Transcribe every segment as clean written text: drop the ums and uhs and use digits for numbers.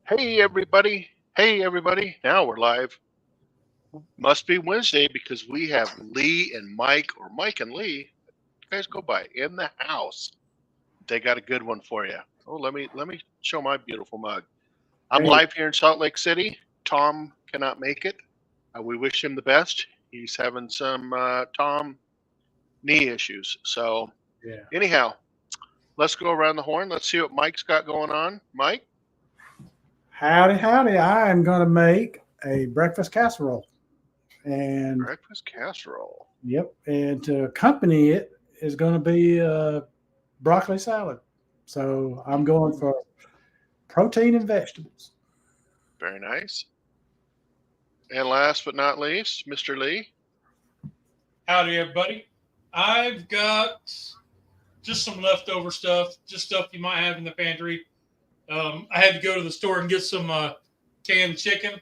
Hey everybody. Hey everybody. Now we're live. Must be Wednesday because we have Lee and Mike, or Mike and Lee. You guys go by in the house. They got a good one for you. Oh, let me show my beautiful mug. I'm Hey, live here in Salt Lake City. Tom cannot make it. We wish him the best. He's having some Tom knee issues. So yeah. anyhow, let's go around the horn. Let's see what Mike's got going on. Mike? Howdy, howdy. I am going to make a breakfast casserole. And, Breakfast casserole. yep, and to accompany it is going to be broccoli salad. So I'm going for protein and vegetables. Very nice. And last but not least, Mr. Lee. Howdy, everybody. I've got just some leftover stuff, just stuff you might have in the pantry. I had to go to the store and get some canned chicken.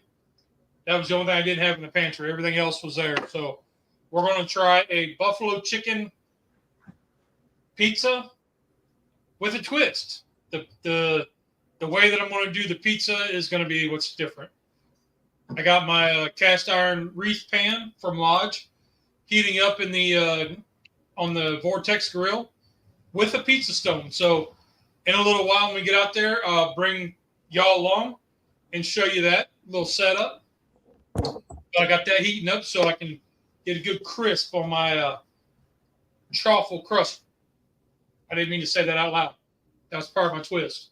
That was the only thing I didn't have in the pantry. Everything else was there. So we're going to try a buffalo chicken pizza with a twist. The way that I'm going to do the pizza is going to be what's different. I got my cast iron wreath pan from Lodge heating up in the on the Vortex grill with a pizza stone. So in a little while when we get out there, I'll bring y'all along and show you that little setup. I got that heating up so I can get a good crisp on my truffle crust. I didn't mean to say that out loud. That was part of my twist.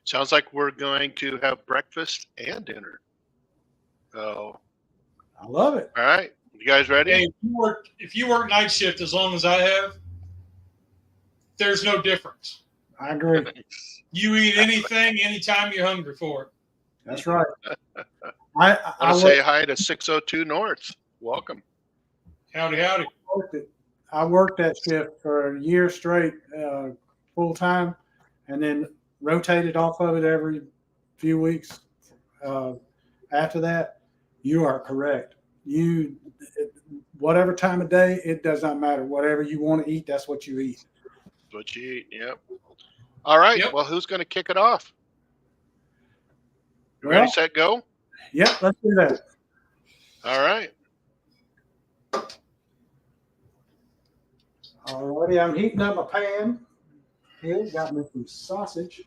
Sounds like we're going to have breakfast and dinner. So, I love it. all right. You guys ready? Hey, if you work night shift as long as I have, there's no difference. I agree. You eat anything, anytime you're hungry for it. That's right. I I want to say hi to 602 North. Welcome. Howdy, howdy. I worked that shift for a year straight, full time, and then rotated off of it every few weeks. After that, you are correct. Whatever time of day, it does not matter. Whatever you want to eat, that's what you eat. That's what you eat. Yep. All right. Yep. Well, who's going to kick it off? Well, Ready, set, go? Yep, let's do that. All right. Alrighty, I'm heating up my pan. Here, got me some sausage.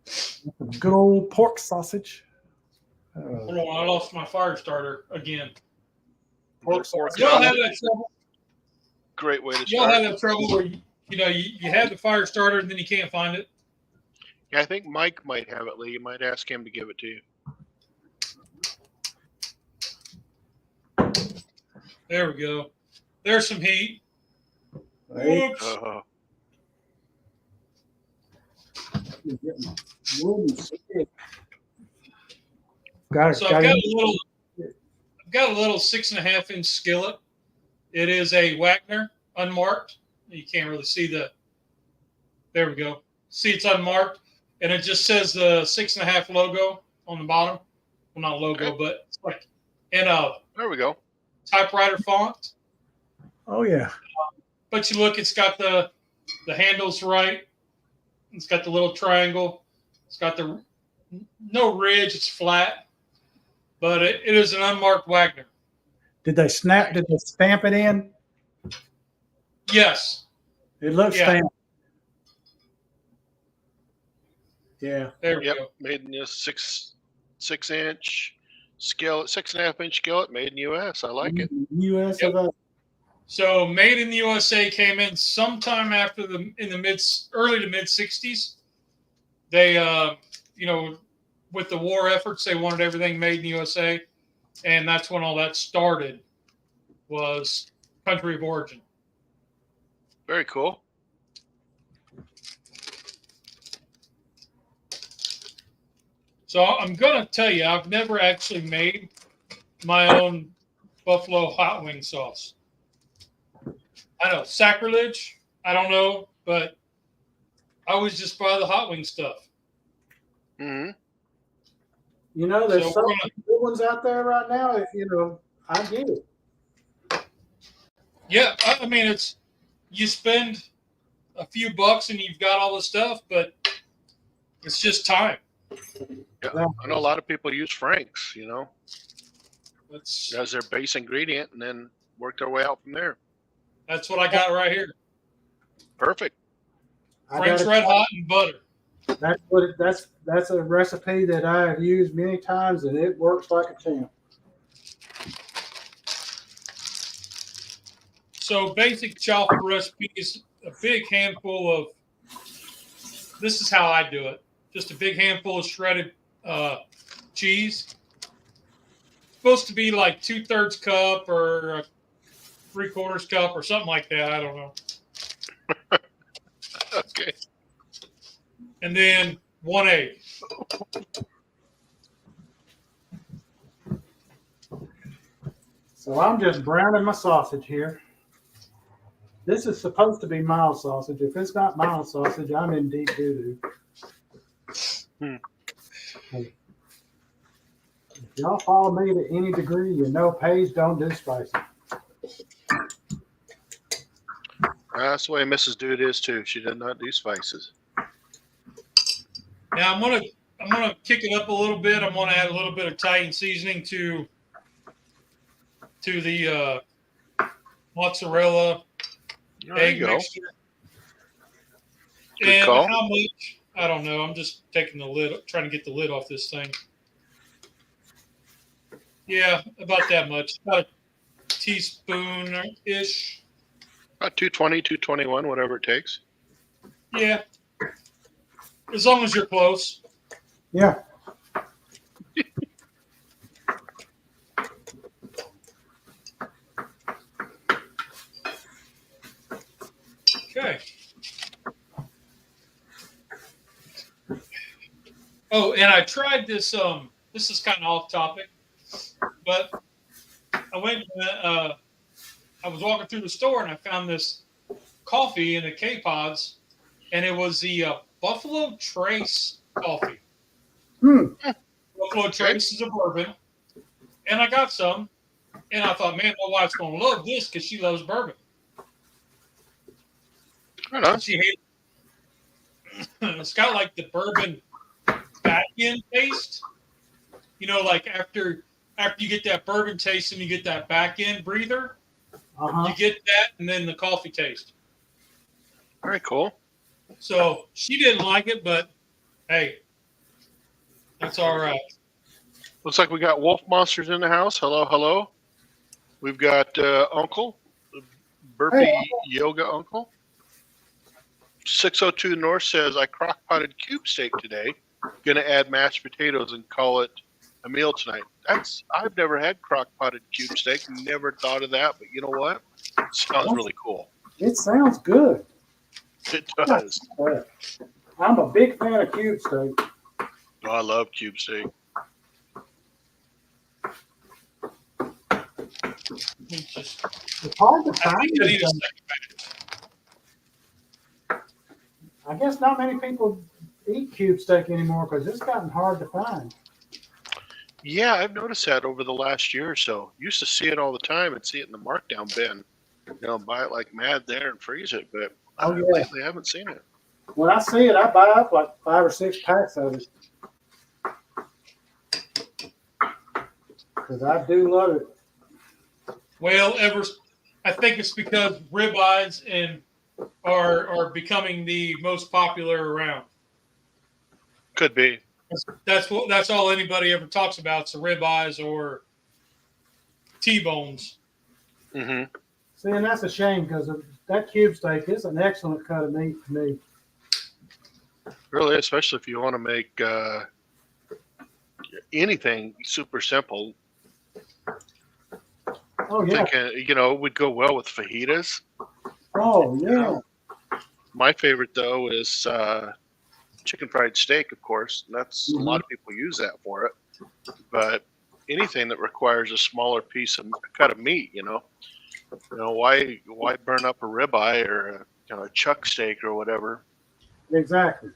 Some good old pork sausage. Hold on, I lost my fire starter again. Pork Pork sausage. Y'all have sausage. that trouble? Great way to Y'all have start. that trouble where you have the fire starter and then you can't find it? Yeah, I think Mike might have it, Lee. You might ask him to give it to you. There we go. There's some heat. Hey, Whoops. get my wooden stick. Got it. So I've got a little 6.5-inch skillet. It is a Wagner, unmarked. You can't really see there we go. See, it's unmarked, and it just says the 6.5 logo on the bottom. Well, not logo, Okay. but it's like in a There we go. typewriter font. Oh yeah. But you look, it's got the handles right. It's got the little triangle. It's got the no ridge. It's flat, but it is an unmarked Wagner. Did they stamp it in? Yes. It looks Yeah. stamped. Yeah. There we Yep. go. Made in this 6-inch skillet, 6.5-inch skillet, made in U.S. I like it. U.S. Yep. of A. So Made in the USA came in sometime after early to mid 60s. They, with the war efforts, they wanted everything made in the USA. And that's when all that started, was country of origin. Very cool. So I'm going to tell you, I've never actually made my own buffalo hot wing sauce. I know, sacrilege, I don't know, but I always just buy the hot wing stuff. Mm-hmm. You know, there's So some we're gonna- good ones out there right now. I get it. Yeah, I mean, you spend a few bucks and you've got all the stuff, but It's just time. Yeah. I know a lot of people use Frank's, That's as their base ingredient, and then work their way out from there. that's what I got right here. Perfect. Frank's Red Hot and butter. That's a recipe that I have used many times, and it works like a champ. So basic chow recipes, a big handful of. This is how I do it. Just a big handful of shredded cheese. Supposed to be like 2/3 cup or 3/4 cup or something like that. I don't know. Okay. And then 1 egg. So I'm just browning my sausage here. This is supposed to be mild sausage. If it's not mild sausage, I'm in deep doo-doo. If y'all follow me to any degree, you know Paige don't do spicy. That's the way Mrs. Dude is too. She does not do spices. Now I'm gonna kick it up a little bit. I'm gonna add a little bit of Italian seasoning to the mozzarella egg mixture. Good And call. how much? I don't know. I'm just taking the lid, trying to get the lid off this thing. Yeah, about that much. About a teaspoon-ish. About 220, 221, whatever it takes. Yeah. As long as you're close. Yeah. Okay. Oh, and I tried this. This is kind of off topic, but I went. I was walking through the store and I found this coffee in the K-Pods, and it was the Buffalo Trace coffee. Buffalo Trace is a bourbon, and I got some, and I thought, man, my wife's gonna love this because she loves bourbon. I know. She hates it. It's got like the bourbon back end taste. Like after you get that bourbon taste and you get that back end breather, you get that and then the coffee taste. Very cool. So she didn't like it, but hey, that's all right. Looks like we got wolf monsters in the house. Hello, hello. We've got Uncle, Burpee Yoga Uncle. 602 North says, I crock-potted cube steak today. Gonna add mashed potatoes and call it a meal tonight. I've never had crock-potted cube steak. Never thought of that, but you know what? It sounds really cool. It sounds good. It does. I'm a big fan of cube steak. Oh, I love cube steak. It's hard to I find. think I need a second batch. I guess not many people eat cube steak anymore because it's gotten hard to find. Yeah, I've noticed that over the last year or so. Used to see it all the time and see it in the markdown bin. Buy it like mad there and freeze it, but lately I haven't seen it. When I see it, I buy up like 5 or 6 packs of it. Because I do love it. Well, I think it's because ribeyes are becoming the most popular around. Could be. That's all anybody ever talks about. It's the ribeyes or T-bones. Mm-hmm. See, and that's a shame because that cube steak is an excellent cut of meat to me. Really, especially if you want to make anything super simple. Oh, yeah. Thinking, it would go well with fajitas. Oh, yeah. My favorite, though, is chicken fried steak, of course. That's a lot of people use that for it. But anything that requires a smaller piece of cut of meat, why burn up a ribeye or a chuck steak or whatever? Exactly.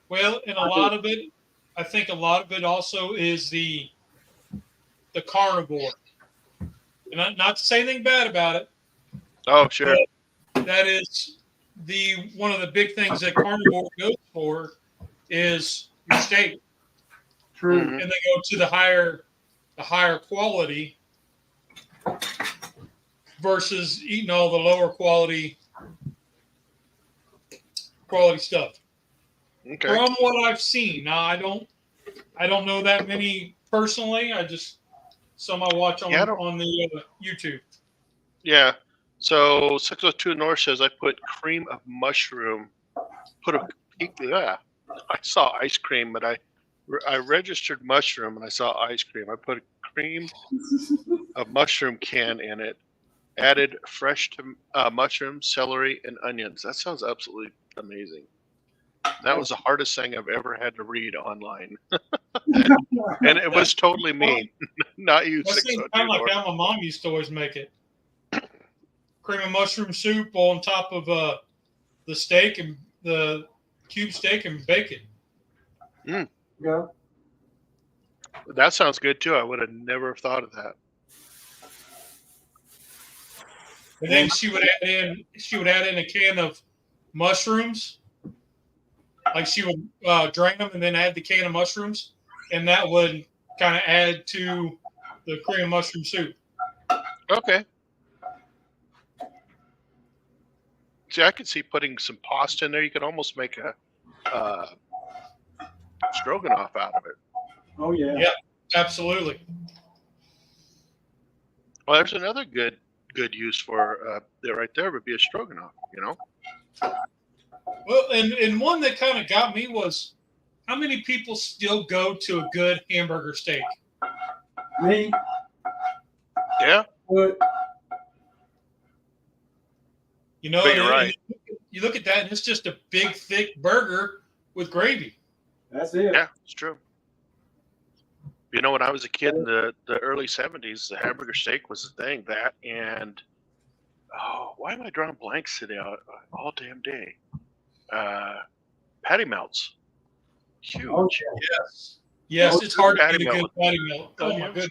Well, and I think a lot of it also is the carnivore. And not to say anything bad about it. Oh, sure. That is one of the big things that carnivore goes for is your steak, True. Mhm. and they go to the higher quality versus eating all the lower quality stuff. Okay. From what I've seen, now I don't know that many personally. I just some I watch on the YouTube. Yeah. So 602 North says I put cream of mushroom. Yeah. I saw ice cream, but I registered mushroom and I saw ice cream. I put a cream of mushroom can in it. Added fresh mushroom, celery, and onions. That sounds absolutely amazing. That was the hardest thing I've ever had to read online, and it was totally me, not you. That seems 602 kind of like North. how my mom used to always make it. Cream of mushroom soup on top of the steak and the cube steak and bacon. Yeah. That sounds good too. I would have never thought of that. And then she would add in a can of mushrooms. Like she would drain them and then add the can of mushrooms, and that would kind of add to the cream of mushroom soup. Okay. See, I could see putting some pasta in there. You could almost make a stroganoff out of it. Oh yeah. Yeah, absolutely. Well, there's another good use for that right there would be a stroganoff. You know. Well, and one that kind of got me was how many people still go to a good hamburger steak? Me. Yeah. But You know, But you're right. You look at that, and it's just a big, thick burger with gravy. that's it. Yeah, it's true. You know, when I was a kid in the early 70s, the hamburger steak was the thing. That and why am I drawing blanks today all damn day? Patty melts. Huge. Oh, Yes, it's hard to patty get a melt good patty melt. Oh my onions. goodness.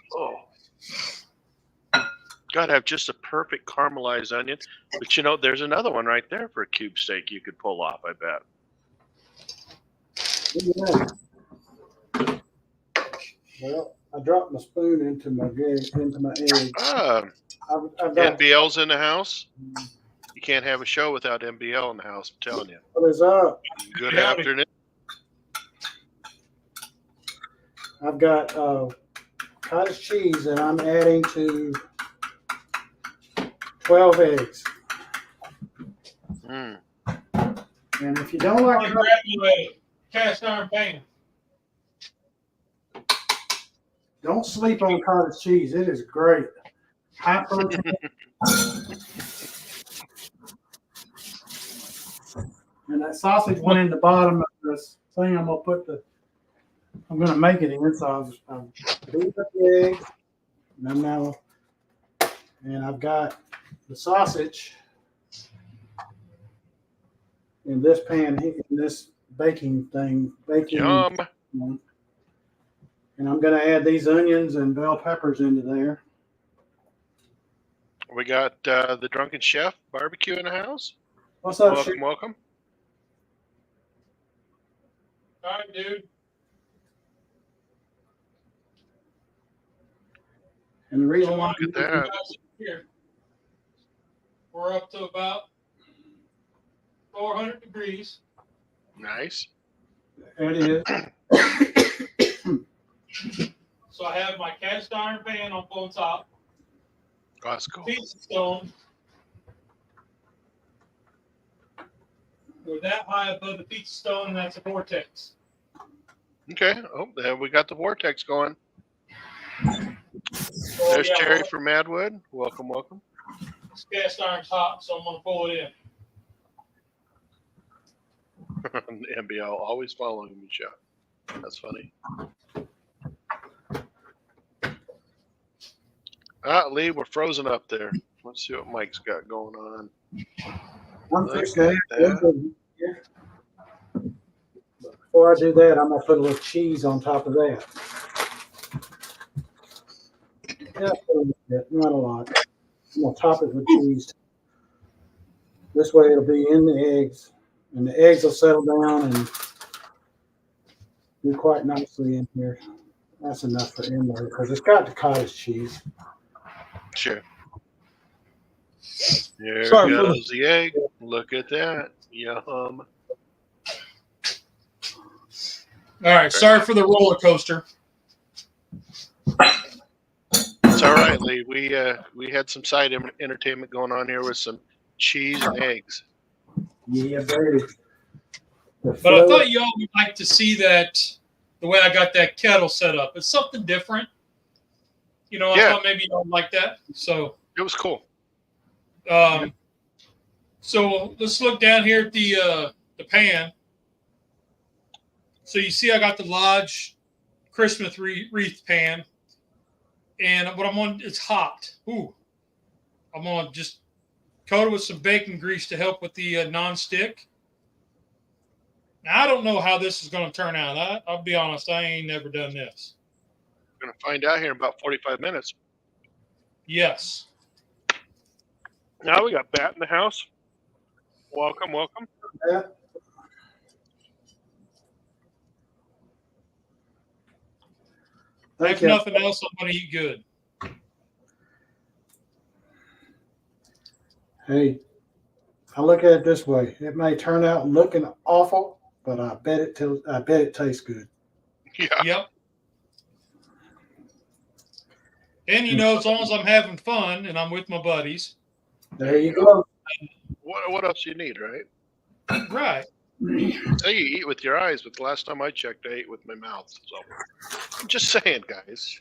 Oh. Gotta have just a perfect caramelized onion. But you know, there's another one right there for a cube steak you could pull off, I bet. yeah. Well, I dropped my spoon into my egg. I've got NBL's in the house. You can't have a show without NBL in the house, I'm telling you. what is up? Good Yeah. afternoon. I've got cottage cheese that I'm adding to 12 eggs. Mm. And if you don't I'm like gonna grab you a cast iron pan. don't sleep on cottage cheese. It is great. High protein. And that sausage went in the bottom of this thing. I'm gonna make it in. So I've beat up the eggs. And I've got the sausage in this pan, in this baking. Yum. And I'm going to add these onions and bell peppers into there. We got the Drunken Chef barbecue in the house. What's up, Welcome, Chef? welcome. All right, dude. And the reason So why Look at that. Here, we're up to about 400 degrees. Nice. it is. So I have my cast iron pan on top, That's cool. pizza stone. We're that high above the pizza stone, and that's a vortex. Okay. Oh, there we got the vortex going. So, There's yeah, Terry from Madwood. Welcome, welcome. This cast iron's hot, so I'm going to pull it in. NBL always following me, Chuck. That's funny. Lee, we're frozen up there. Let's see what Mike's got going on. I'm Look fixing at that. Before I do that, I'm going to put a little cheese on top of that. Yeah, a little bit, not a lot. I'm going to top it with cheese. This way it'll be in the eggs, and the eggs will settle down, and do quite nicely in here. That's enough for in there because it's got the cottage cheese. Sure. There Sorry, goes the egg. Look at that. Yum. All right. Sorry for the roller coaster. It's all right, Lee. We had some side entertainment going on here with some cheese and eggs. Yeah, baby. But I thought y'all would like to see that the way I got that kettle set up. It's something different. You know, I thought maybe y'all would like that. So it was cool. So let's look down here at the pan. So you see I got the Lodge Christmas wreath pan. And what I'm on, it's hot. Ooh. I'm going to just coat it with some bacon grease to help with the non-stick. Now, I don't know how this is going to turn out. I'll be honest, I ain't never done this. We're going to find out here in about 45 minutes. Yes. Now we got Bat in the house. Welcome, welcome. Yeah. If nothing else, I'm going to eat good. Hey, I look at it this way. It may turn out looking awful, but I bet it tastes good. Yeah. Yep. And you know, as long as I'm having fun and I'm with my buddies. There you go. What else you need, right? Right. Say you eat with your eyes, but the last time I checked, I ate with my mouth. So I'm just saying, guys.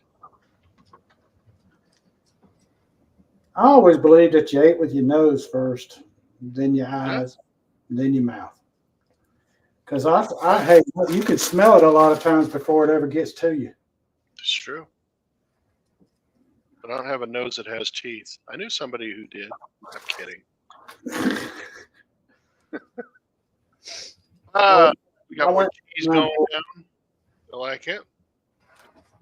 I always believed that you ate with your nose first, then your eyes, then your mouth. Because hey, you can smell it a lot of times before it ever gets to you. It's true. But I don't have a nose that has teeth. I knew somebody who did. I'm kidding. We got more cheese going down. I like it.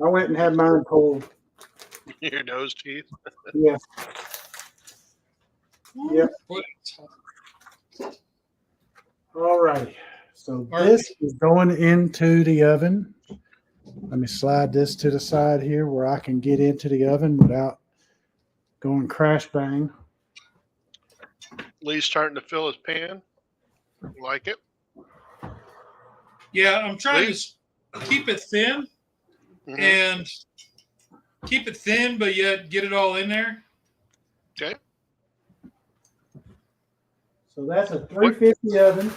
I went and had mine pulled. Your nose teeth? Yeah. Yep. All right. So this is going into the oven. Let me slide this to the side here where I can get into the oven without going crash bang. Lee's starting to fill his pan. Like it? Yeah, I'm trying to keep it thin and keep it thin, but yet get it all in there. Okay. So that's a 350 oven,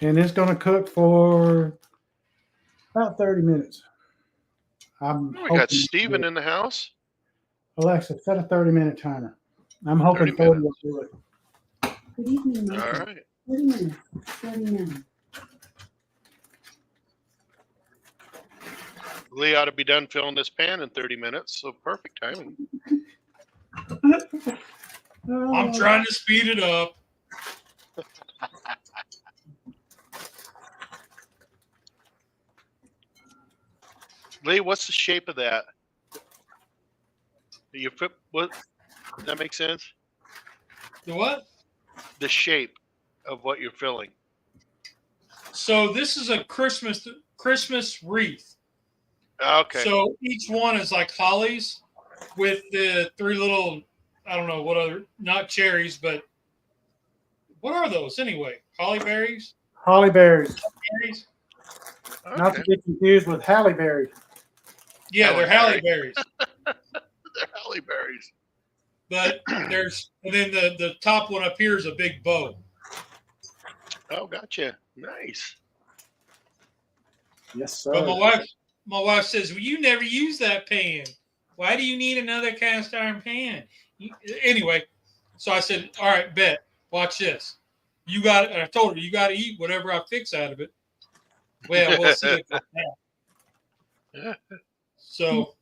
and it's going to cook for about 30 minutes. We got Steven in the house. Alexa, set a 30-minute timer. I'm hoping 40 will do it. Good evening, All right. 30 minutes. 39. Lee ought to be done filling this pan in 30 minutes, so perfect timing. I'm trying to speed it up. Lee, what's the shape of that? What? Does that make sense? The what? The shape of what you're filling. So this is a Christmas wreath. Okay. So each one is like hollies with the three little, I don't know what other, not cherries, but what are those anyway? Holly berries? Holly berries. Berries? Okay. Not to get confused with Halle Berry. Yeah, they're Halle berries. They're Halle berries. But and then the top one up here is a big bow. Oh, gotcha. Nice. Yes, sir. But my wife says, well, you never use that pan. Why do you need another cast iron pan? Anyway, so I said, all right, bet. Watch this. I told her, you got to eat whatever I fix out of it. Well, we'll see about that. So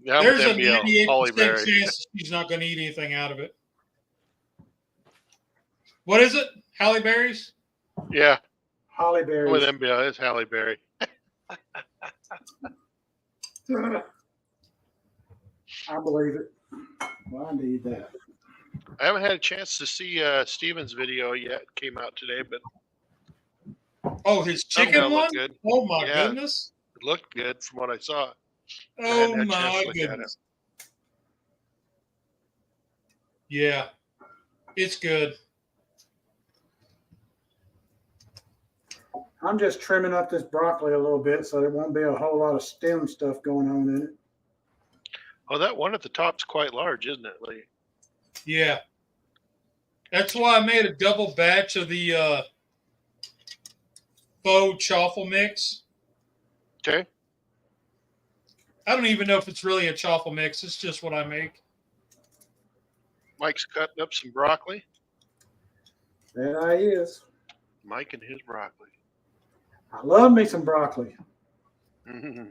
there's a 98% chance she's not going to eat anything out of it. What is it? Halle berries? Yeah. Holly berries. With MBL, it's Halle Berry. I believe it. Well, I need that. I haven't had a chance to see Steven's video yet. It came out today, but Oh, his Somehow chicken one? looked good. Oh my Yeah. goodness. It looked good from what I saw. I Oh hadn't had a chance my to look at it. goodness. Yeah, it's good. I'm just trimming up this broccoli a little bit so there won't be a whole lot of stem stuff going on in it. Oh, that one at the top's quite large, isn't it, Lee? Yeah. That's why I made a double batch of the faux chaffle mix. Okay. I don't even know if it's really a chaffle mix. It's just what I make. Mike's cutting up some broccoli. There I is. Mike and his broccoli. I love me some broccoli. Mm-hmm.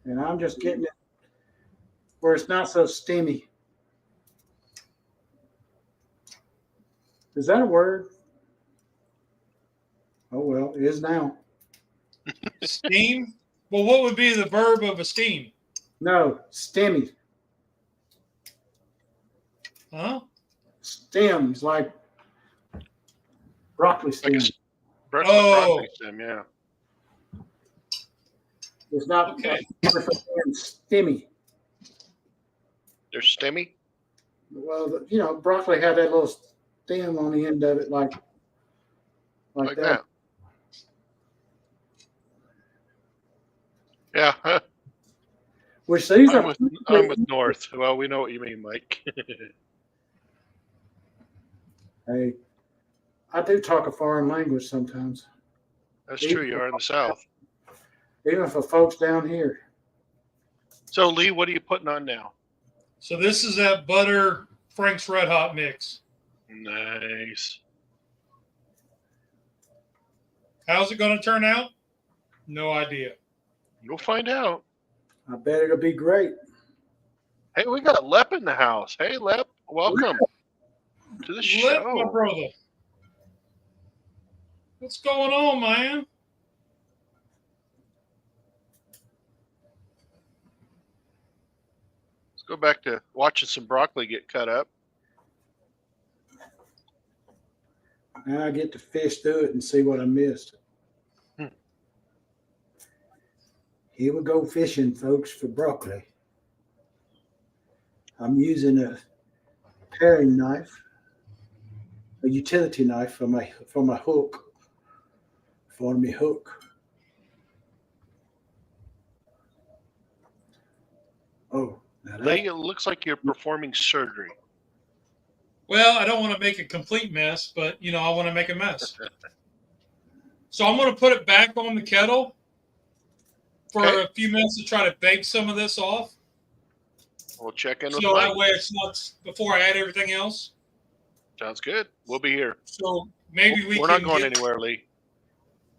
And I'm just getting it where it's not so steamy. Is that a word? Oh, well, it is now. Steam? Well, what would be the verb of a steam? No, stemmy. Huh? Stems, like broccoli Like stems. broccoli stem, yeah. It's not Okay. stemmy. They're stemmy. Well, you know, broccoli had that little stem on the end of it, like that. Yeah. Which these I'm are. with North. Well, we know what you mean, Mike. Hey, I do talk a foreign language sometimes, That's true. You are in the South. even for folks down here. So, Lee, what are you putting on now? So this is that butter Frank's Red Hot mix. Nice. How's it going to turn out? No idea. You'll find out. I bet it'll be great. Hey, we got Lep in the house. Hey, Lep, welcome to the Let show. my brother. What's going on, man? Let's go back to watching some broccoli get cut up. Now I get to fish through it and see what I missed. Here we go fishing, folks, for broccoli. I'm using a paring knife, a utility knife for my hook, for me hook. Oh, now Lee, it looks like you're performing surgery. Well, I don't want to make a complete mess, but, I want to make a mess. So I'm going to put it back on the kettle for a few minutes to try to bake some of this off. We'll check in with So Mike. that way it's not before I add everything else. Sounds good. We'll be here. So maybe We're not going anywhere, Lee.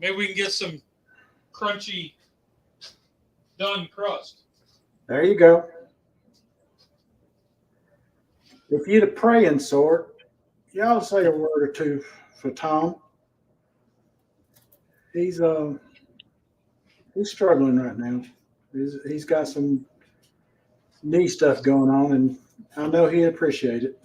Maybe we can get some crunchy done crust. there you go. If you're the praying sort, y'all say a word or two for Tom. He's struggling right now. He's got some knee stuff going on, and I know he'd appreciate it.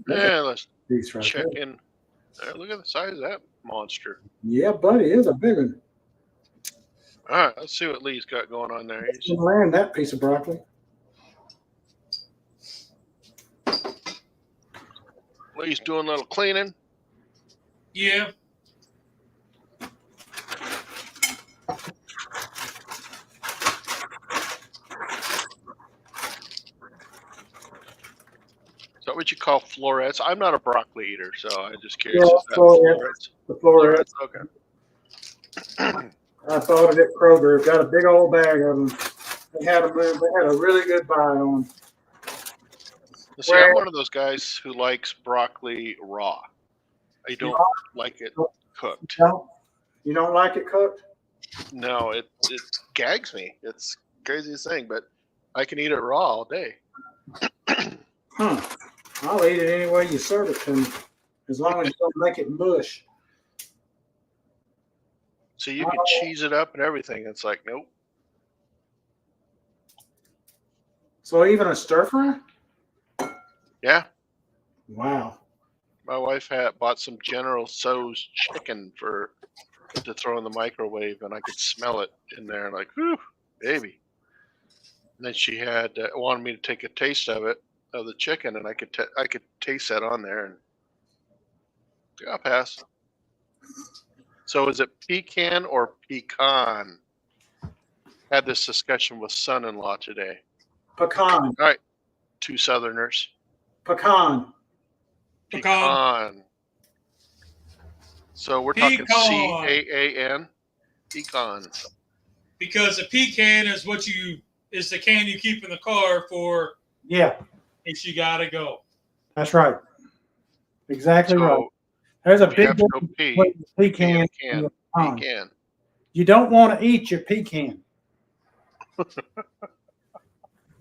Yeah, let's Piece right check there. in. Look at the size of that monster. Yeah, buddy, it's a big one. All right, let's see what Lee's got going on there. He's land that piece of broccoli. Lee's doing a little cleaning. Yeah. Is that what you call florets? I'm not a broccoli eater, so I'm just curious. Yeah, Is that florets. The florets. Okay. I thought of it. Kroger got a big old bag of them. They had a really good buy on. See, I'm one of those guys who likes broccoli raw. I don't like it cooked. No, you don't like it cooked? No, it gags me. It's the craziest thing, but I can eat it raw all day. I'll eat it any way you serve it to me, as long as you don't make it mush. So you can cheese it up and everything. It's like, nope. So even a stir fry? Yeah. Wow. My wife bought some General Tso's chicken to throw in the microwave, and I could smell it in there, and like, whew, baby. And then she had wanted me to take a taste of the chicken, and I could taste that on there, and yeah, I'll pass. So is it pecan or pecan? Had this discussion with son-in-law today. Pecan. All right, two Southerners. Pecan. Pecan. So we're talking CAAN. Pecan. Because a pecan is the can you keep in the car for Yeah, if you gotta go. that's right. Exactly So right. There's a if you big have to go difference pee, between pee in pecan a and can. pecan. Pecan. You don't want to eat your pecan.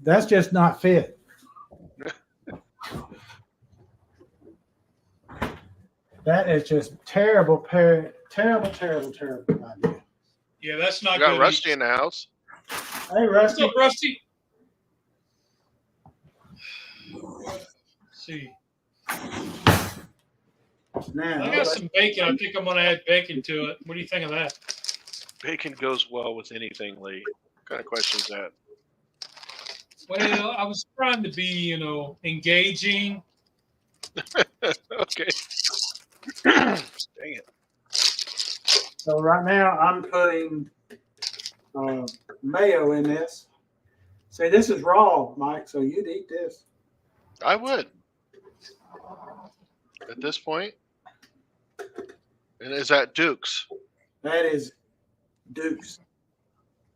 That's just not fit. That is just terrible idea. Yeah, that's not We got good. Rusty in the house. Hey, What's Rusty. up, Rusty? Let's see. Now, I got some bacon. I think I'm gonna add bacon to it. What do you think of that? Bacon goes well with anything, Lee. What kind of question is that? Well, I was trying to be, engaging. Okay. Dang it. so right now I'm putting mayo in this. See, this is raw, Mike, so you'd eat this. I would. At this point. And is that Duke's? That is Duke's.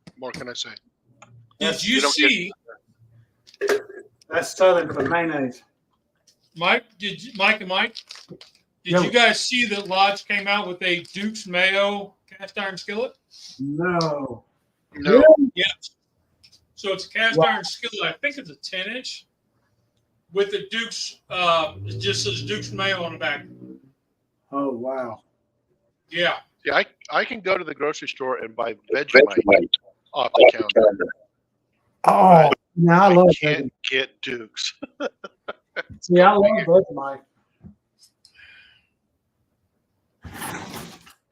What more can I say? Did you see, That's Southern for mayonnaise. Mike and Mike? Did you guys see that Lodge came out with a Duke's Mayo cast iron skillet? No. No. Yeah. So it's a cast iron skillet. I think it's a 10-inch with the Duke's. It just says Duke's Mayo on the back. Oh, wow. Yeah. Yeah, I can go to the grocery store and buy Vegemite off the counter. Oh, now I love can't Vegemite. get Duke's. See, I love Vegemite.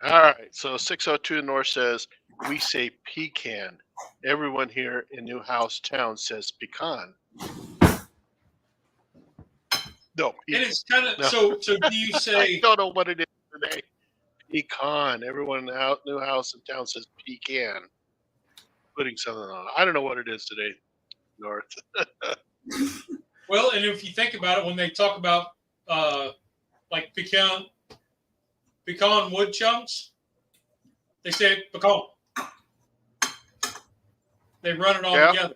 All right, so 602 North says, we say pecan. Everyone here in New House Town says pecan. No, And it's kind of, no. so do you say? I don't know what it is today. Pecan. Everyone in the New House in Town says pecan. Putting something on it. I don't know what it is today, North. Well, and if you think about it, when they talk about like pecan wood chunks, they say pecan. They run it all together.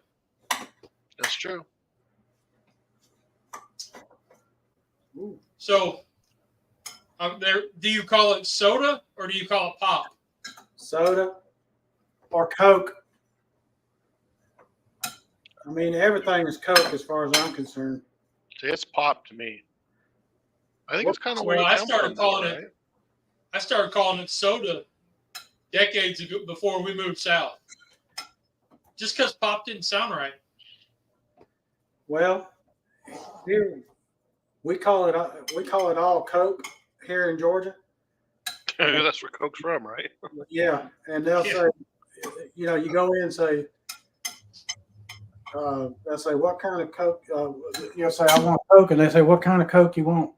That's true. So, do you call it soda or do you call it pop? Soda or Coke. I mean, everything is Coke as far as I'm concerned. See, it's pop to me. I think it's kind of where Well, you I come started from, calling right? it. I started calling it soda decades ago before we moved south. Just because pop didn't sound right. Well, here we call it all Coke here in Georgia. That's where Coke's from, right? Yeah, and they'll say, you go in and say, they'll say, what kind of Coke? You'll say, I want Coke, and they say, what kind of Coke you want?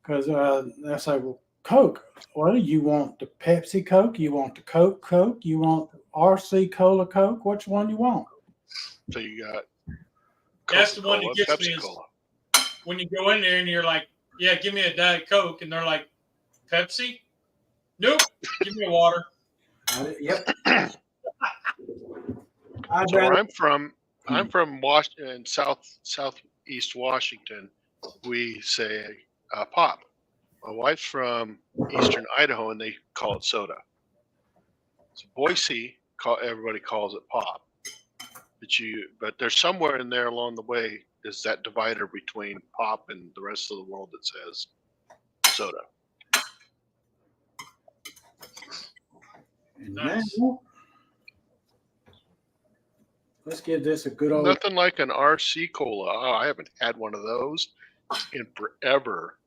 Because they'll say, well, Coke. Well, you want the Pepsi Coke? You want the Coke Coke? You want RC Cola Coke? Which one you want? So you got That's the one that gets Pepsi me. Cola. When you go in there and you're like, yeah, give me a Diet Coke. And they're like, Pepsi? Nope. Give me a water. Yep. So where I'm from Washington, southeast Washington. We say pop. My wife's from eastern Idaho, and they call it soda. So Boise, everybody calls it pop. But there's somewhere in there along the way is that divider between pop and the rest of the world that says soda. Nice. Let's give this a good old. Nothing like an RC cola. Oh, I haven't had one of those in forever.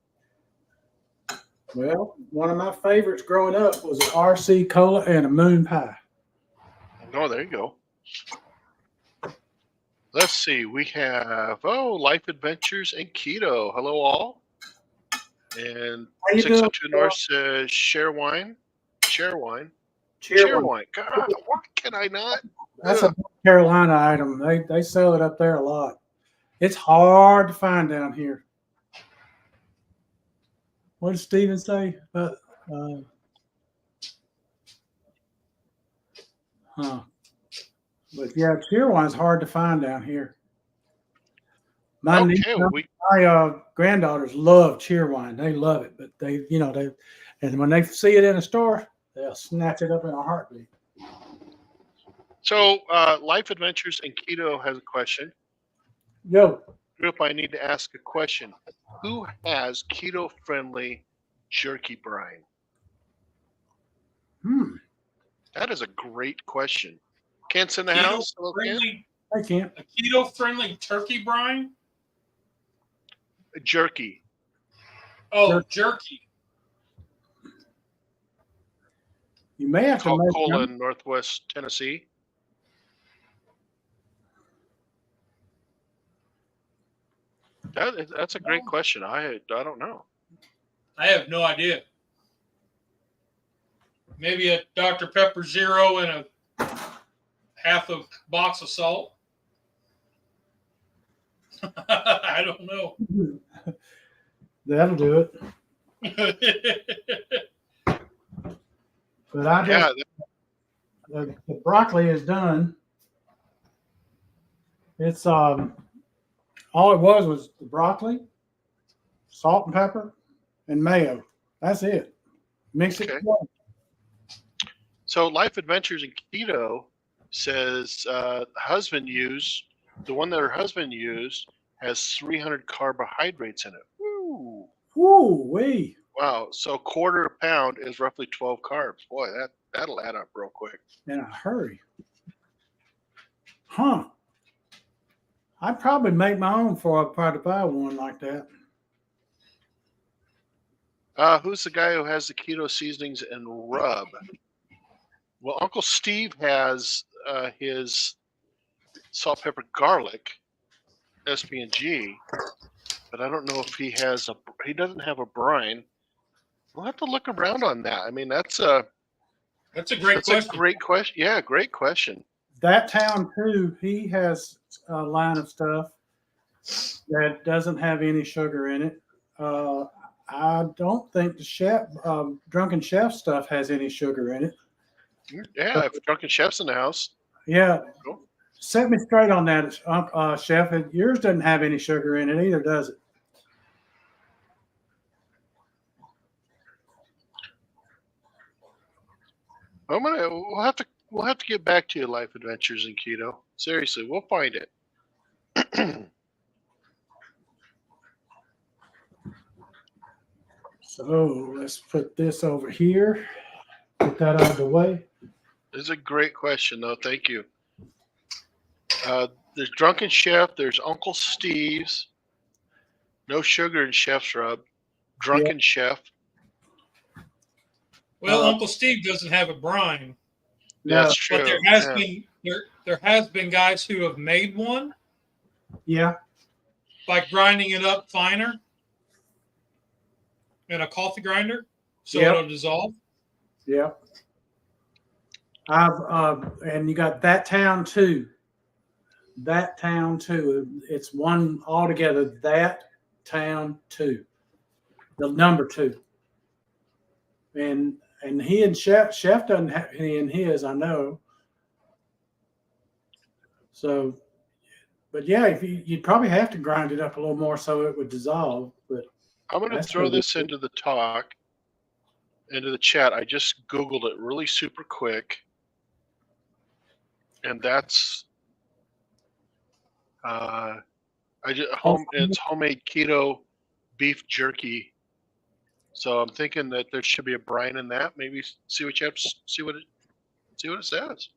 Well, one of my favorites growing up was an RC cola and a moon pie. Oh, there you go. Let's see. We have Life Adventures and Keto. Hello, all. And How you 602 doing, North says share wine. Share wine. Cheer Share one. wine. God, why can I not? That's a North Carolina item. They sell it up there a lot. It's hard to find down here. What did Steven say? But yeah, cheer wine's hard to find down here. My granddaughters love cheer wine. They love it, but and when they see it in a store, they'll snatch it up in a heartbeat. So, Life Adventures and Keto has a question. Yo, Group, I need to ask a question. Who has keto-friendly jerky brine? That is a great question. Kent's in the house. Hello, Kent. I can't. A keto-friendly turkey brine? Jerky. Oh, jerky. You may have to make cola in Northwest Tennessee. That's a great question. I don't know. I have no idea. Maybe a Dr. Pepper Zero and a half a box of salt. I don't know. That'll do it. But I just the broccoli is done. It's all it was the broccoli, salt and pepper, and mayo. That's it. Mix it together. So Life Adventures in Keto says the one that her husband used has 300 carbohydrates in it. Woo! Woo wee! Wow. So quarter pound is roughly 12 carbs. Boy, that'll add up real quick. In a hurry. Huh. I'd probably make my own before I try to buy one like that. Who's the guy who has the keto seasonings and rub? Well, Uncle Steve has his salt, pepper, garlic, SB&G, but I don't know if he doesn't have a brine. We'll have to look around on that. I mean, that's a great question. Yeah, great question. That town too, he has a line of stuff that doesn't have any sugar in it. I don't think the chef, Drunken Chef stuff has any sugar in it. Yeah, if Drunken Chef's in the house. Yeah. Cool. Set me straight on that, Chef. Yours doesn't have any sugar in it either, does it? We'll have to get back to you, Life Adventures in Keto. Seriously, we'll find it. So let's put this over here. Get that out of the way. This is a great question, though. Thank you. There's Drunken Chef. There's Uncle Steve's. No sugar in Chef's Rub. Drunken Chef. Well, Uncle Steve doesn't have a brine. That's true. But there has been guys who have made one. Yeah. By grinding it up finer in a coffee grinder, so it'll dissolve. Yeah. And you got that town too. That town too. It's one altogether. That town too. The number 2. And he and Chef doesn't have any in his, I know. So, but yeah, if you'd probably have to grind it up a little more so it would dissolve. But I'm going to throw this into the chat. I just Googled it really super quick. And that's it's homemade keto beef jerky. So I'm thinking that there should be a brine in that. Maybe see what it says.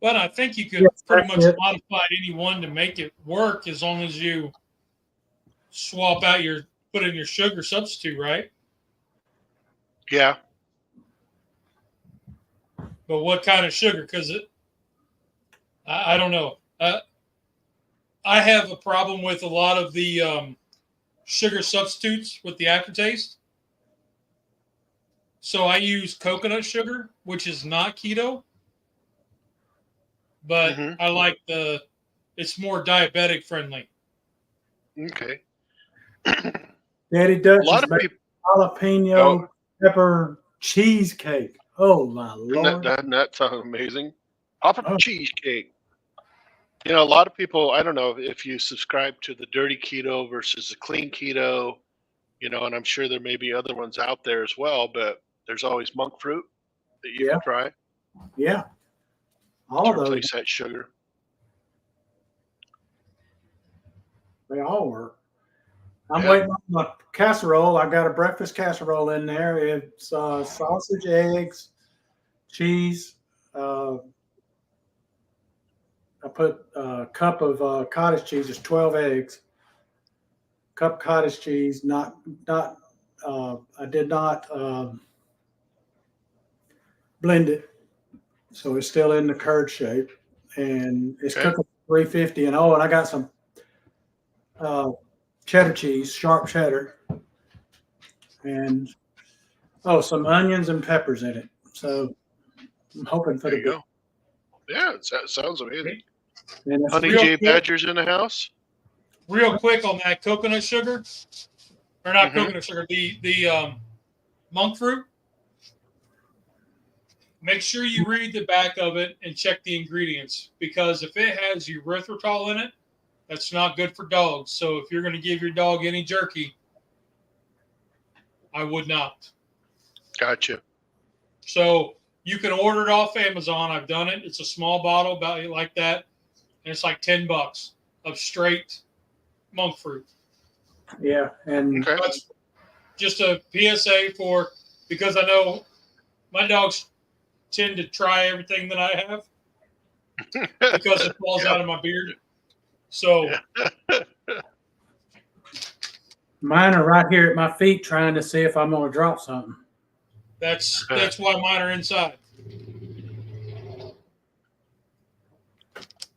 But I think you could Yes, pretty that's much it. modify any one to make it work as long as you swap out put in your sugar substitute, right? Yeah. But what kind of sugar? Because I don't know. I have a problem with a lot of the sugar substitutes with the aftertaste. So I use coconut sugar, which is not keto, but Mhm. I like it's more diabetic friendly. Okay. Daddy A Dutch lot is of making people. jalapeno Oh, pepper cheesecake. Oh my that, lord! that sounds amazing. Papa Oh, cheesecake. A lot of people. I don't know if you subscribe to the dirty keto versus the clean keto. And I'm sure there may be other ones out there as well. But there's always monk fruit that you yeah, can try yeah. All to of those, replace that sugar. they all work. I'm Yeah. waiting on my casserole. I got a breakfast casserole in there. It's sausage, eggs, cheese. Uh, I put a cup of cottage cheese. It's 12 eggs. Cup cottage cheese. Not. I did not blend it, so it's still in the curd shape, and it's Okay. cooking 350. And I got some uh, cheddar cheese, sharp cheddar, and some onions and peppers in it. So I'm hoping for There the you best. go. Yeah, that sounds amazing. And it's Honey Real J quick, Badger's in the house. real quick on that coconut sugar, or not Mm-hmm. coconut sugar, the monk fruit. Make sure you read the back of it and check the ingredients, because if it has erythritol in it, that's not good for dogs. So if you're going to give your dog any jerky, I would not. Gotcha. So you can order it off Amazon. I've done it. It's a small bottle, about like that, and it's like $10 of straight monk fruit. Yeah, and Okay. That's just a PSA because I know my dogs tend to try everything that I have because it falls out of my beard. So mine are right here at my feet, trying to see if I'm going to drop something. that's why mine are inside.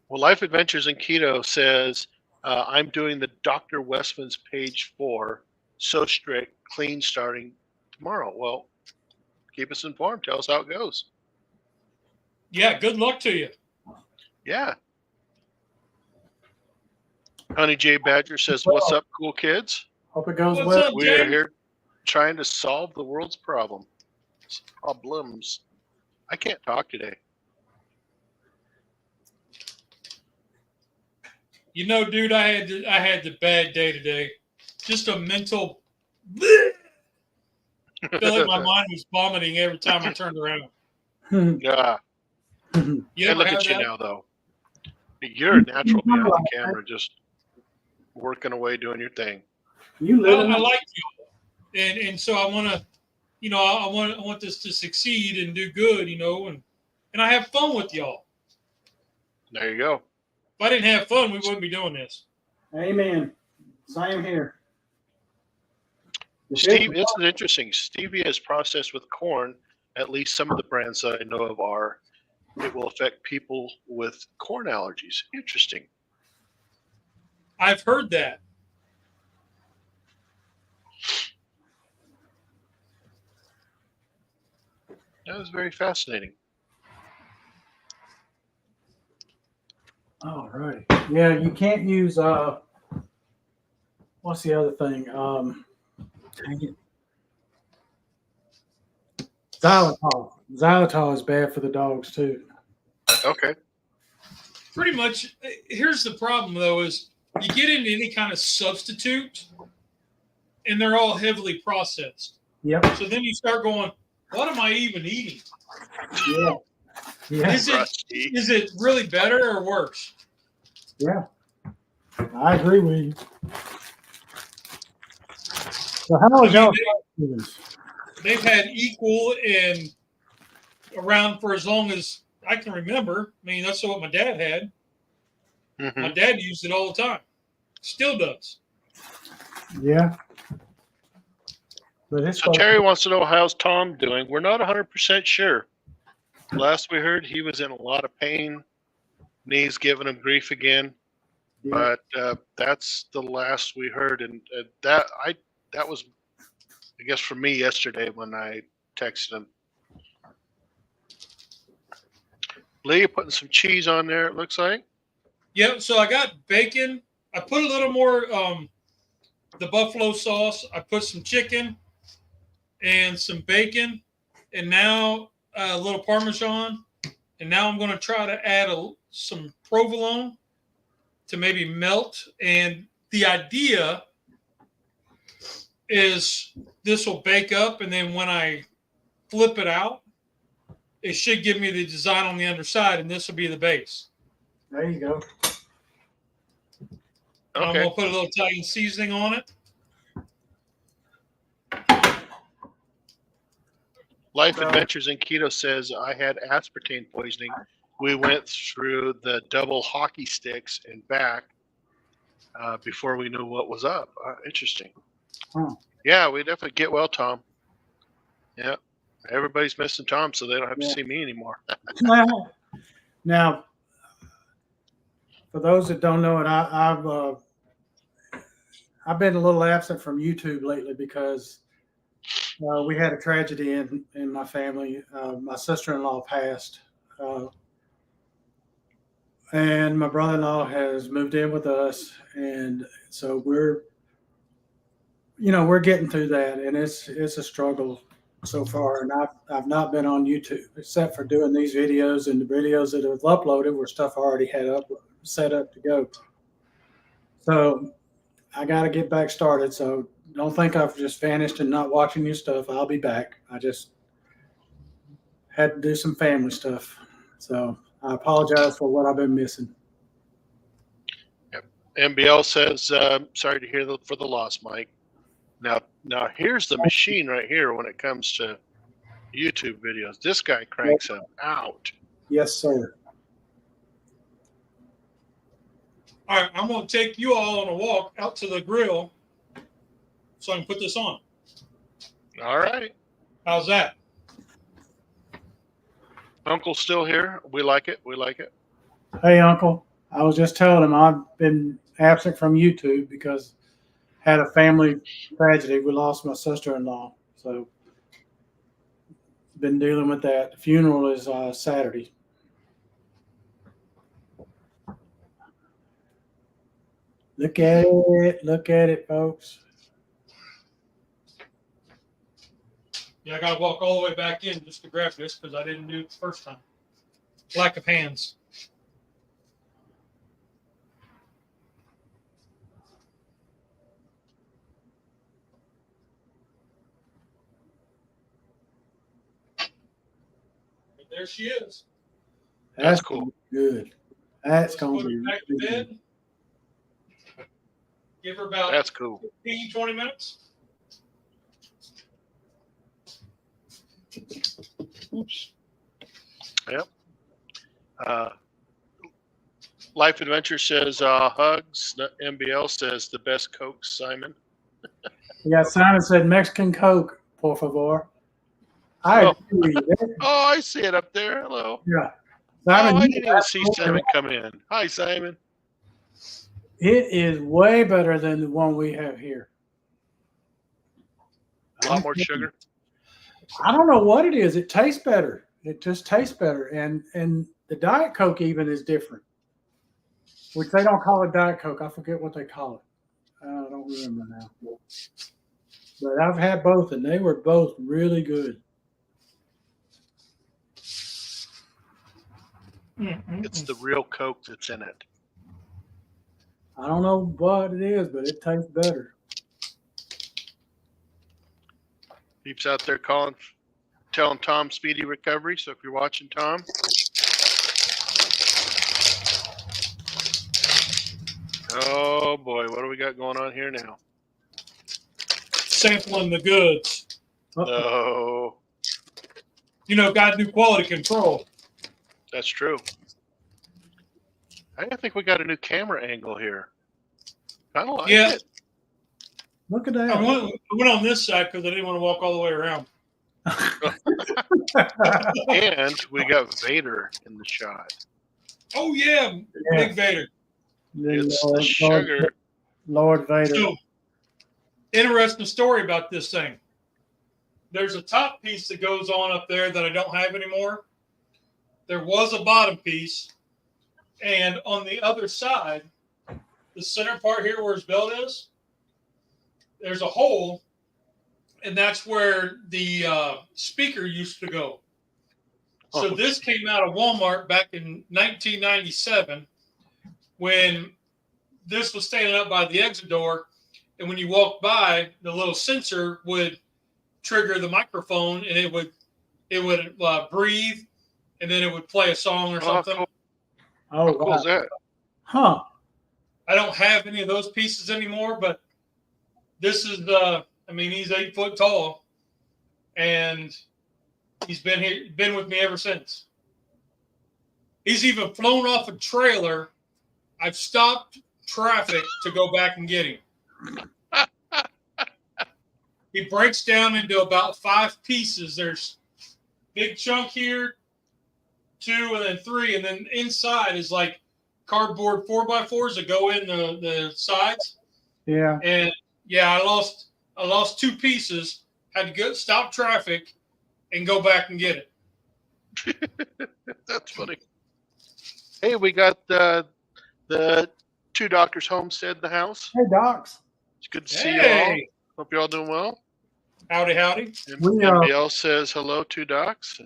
Well, Life Adventures in Keto says I'm doing the Dr. Westman's page 4, so strict, clean starting tomorrow. Well, keep us informed. Tell us how it goes. Yeah, good luck to you. Yeah. Honey J Badger says, "What's up, cool kids? Hope it goes What's well. up, We are James? here trying to solve the world's problems. I can't talk today." You know, dude, I had the bad day today. Just a mental. I feel like my mind was vomiting every time I turned around. Yeah. You And ever look have at you that? now, though. You're a natural behind the camera, just working away, doing your thing. You Well, live in I like you, and so I want to, I want this to succeed and do good, and I have fun with y'all. There you go. If I didn't have fun, we wouldn't be doing this. Amen. Same here. Steve, this is interesting. Stevia is processed with corn. At least some of the brands that I know of are. It will affect people with corn allergies. Interesting. I've heard that. That was very fascinating. All right. Yeah, you can't use what's the other thing? Dang it. Xylitol. Xylitol is bad for the dogs too. Okay. Pretty much. Here's the problem, though: is you get into any kind of substitute, and they're all heavily processed. Yep. So then you start going, "What am I even eating? Yeah. Yeah. Is it really better or worse?" Yeah. I agree with you. So how is y'all they've had equal and around for as long as I can remember. I mean, that's what my dad had. Mm-hmm. My dad used it all the time. Still does. Yeah. But it's So Terry wants to know how's Tom doing. We're not 100% sure. Last we heard, he was in a lot of pain. Knees giving him grief again. yeah. But that's the last we heard, and that was, I guess, for me yesterday when I texted him. Lee putting some cheese on there. It looks like. Yep. So I got bacon. I put a little more the buffalo sauce. I put some chicken and some bacon, and now a little Parmesan. And now I'm going to try to add some provolone to maybe melt. And the idea is this will bake up, and then when I flip it out, it should give me the design on the underside, and this will be the base. There you go. And I'm Okay. going to put a little Italian seasoning on it. Life Adventures in Keto says I had aspartame poisoning. We went through the double hockey sticks and back before we knew what was up. Interesting. Huh. Yeah, we definitely get well, Tom. Yeah, everybody's missing Tom, so they don't have to see me anymore. Now, for those that don't know it, I've been a little absent from YouTube lately because we had a tragedy in my family. My sister-in-law passed, and my brother-in-law has moved in with us, and so we're getting through that, and it's a struggle so far. And I've not been on YouTube except for doing these videos, and the videos that have uploaded were stuff I already had set up to go. So I got to get back started. So don't think I've just vanished and not watching your stuff. I'll be back. I just had to do some family stuff. So I apologize for what I've been missing. Yep. MBL says, sorry to hear for the loss, Mike. Now here's the machine right here when it comes to YouTube videos. This guy cranks them out. Yes, sir. All right, I'm going to take you all on a walk out to the grill so I can put this on. All right. How's that? Uncle's still here. We like it. We like it. Hey, Uncle. I was just telling him I've been absent from YouTube because had a family tragedy. We lost my sister-in-law. So been dealing with that. The funeral is Saturday. Look at it, folks. Yeah, I got to walk all the way back in just to grab this because I didn't do it the first time. Lack of hands. There she is. That's cool. Good. That's going Put to her be back to good. bed. Give her about That's cool. 15, 20 minutes. Oops. Yep. Life Adventure says hugs. MBL says the best Coke, Simon. Yeah, Simon said Mexican Coke, por favor. I agree. Oh, I see it up there. Hello. Yeah. Simon, Simon, I didn't even see Simon come in. Hi, Simon. it is way better than the one we have here. A lot more sugar. I don't know what it is. It tastes better. It just tastes better. And the Diet Coke even is different, which they don't call it Diet Coke. I forget what they call it. I don't remember now. But I've had both, and they were both really good. It's the real Coke that's in it. I don't know what it is, but it tastes better. Peeps out there telling Tom speedy recovery. So if you're watching, Tom, oh boy, what do we got going on here now? Sampling the goods. Oh, You know, got to do quality control. That's true. I think we got a new camera angle here. Kind of like it. Look at that. I went on this side because I didn't want to walk all the way around. And we got Vader in the shot. Oh, yeah. Big Vader. It's the sugar. Lord Vader. So, interesting story about this thing. There's a top piece that goes on up there that I don't have anymore. There was a bottom piece. And on the other side, the center part here where his belt is, there's a hole. And that's where the speaker used to go. So this came out of Walmart back in 1997 when this was standing up by the exit door. And when you walked by, the little sensor would trigger the microphone and it would breathe and then it would play a song or something. Cool. Oh, How cool is that? Huh. I don't have any of those pieces anymore, but this is he's 8 foot tall and he's been with me ever since. He's even flown off a trailer. I've stopped traffic to go back and get him. He breaks down into about 5 pieces. There's big chunk here, 2, and then 3, and then inside is like cardboard 4x4s that go in the sides. Yeah. And yeah, I lost 2 pieces. Had to stop traffic and go back and get it. That's funny. Hey, we got the 2 Doctors Homestead in the house. Hey, Docs. It's good to see you all. Hope you're all doing well. Howdy, howdy. MBL says hello, 2 Docs.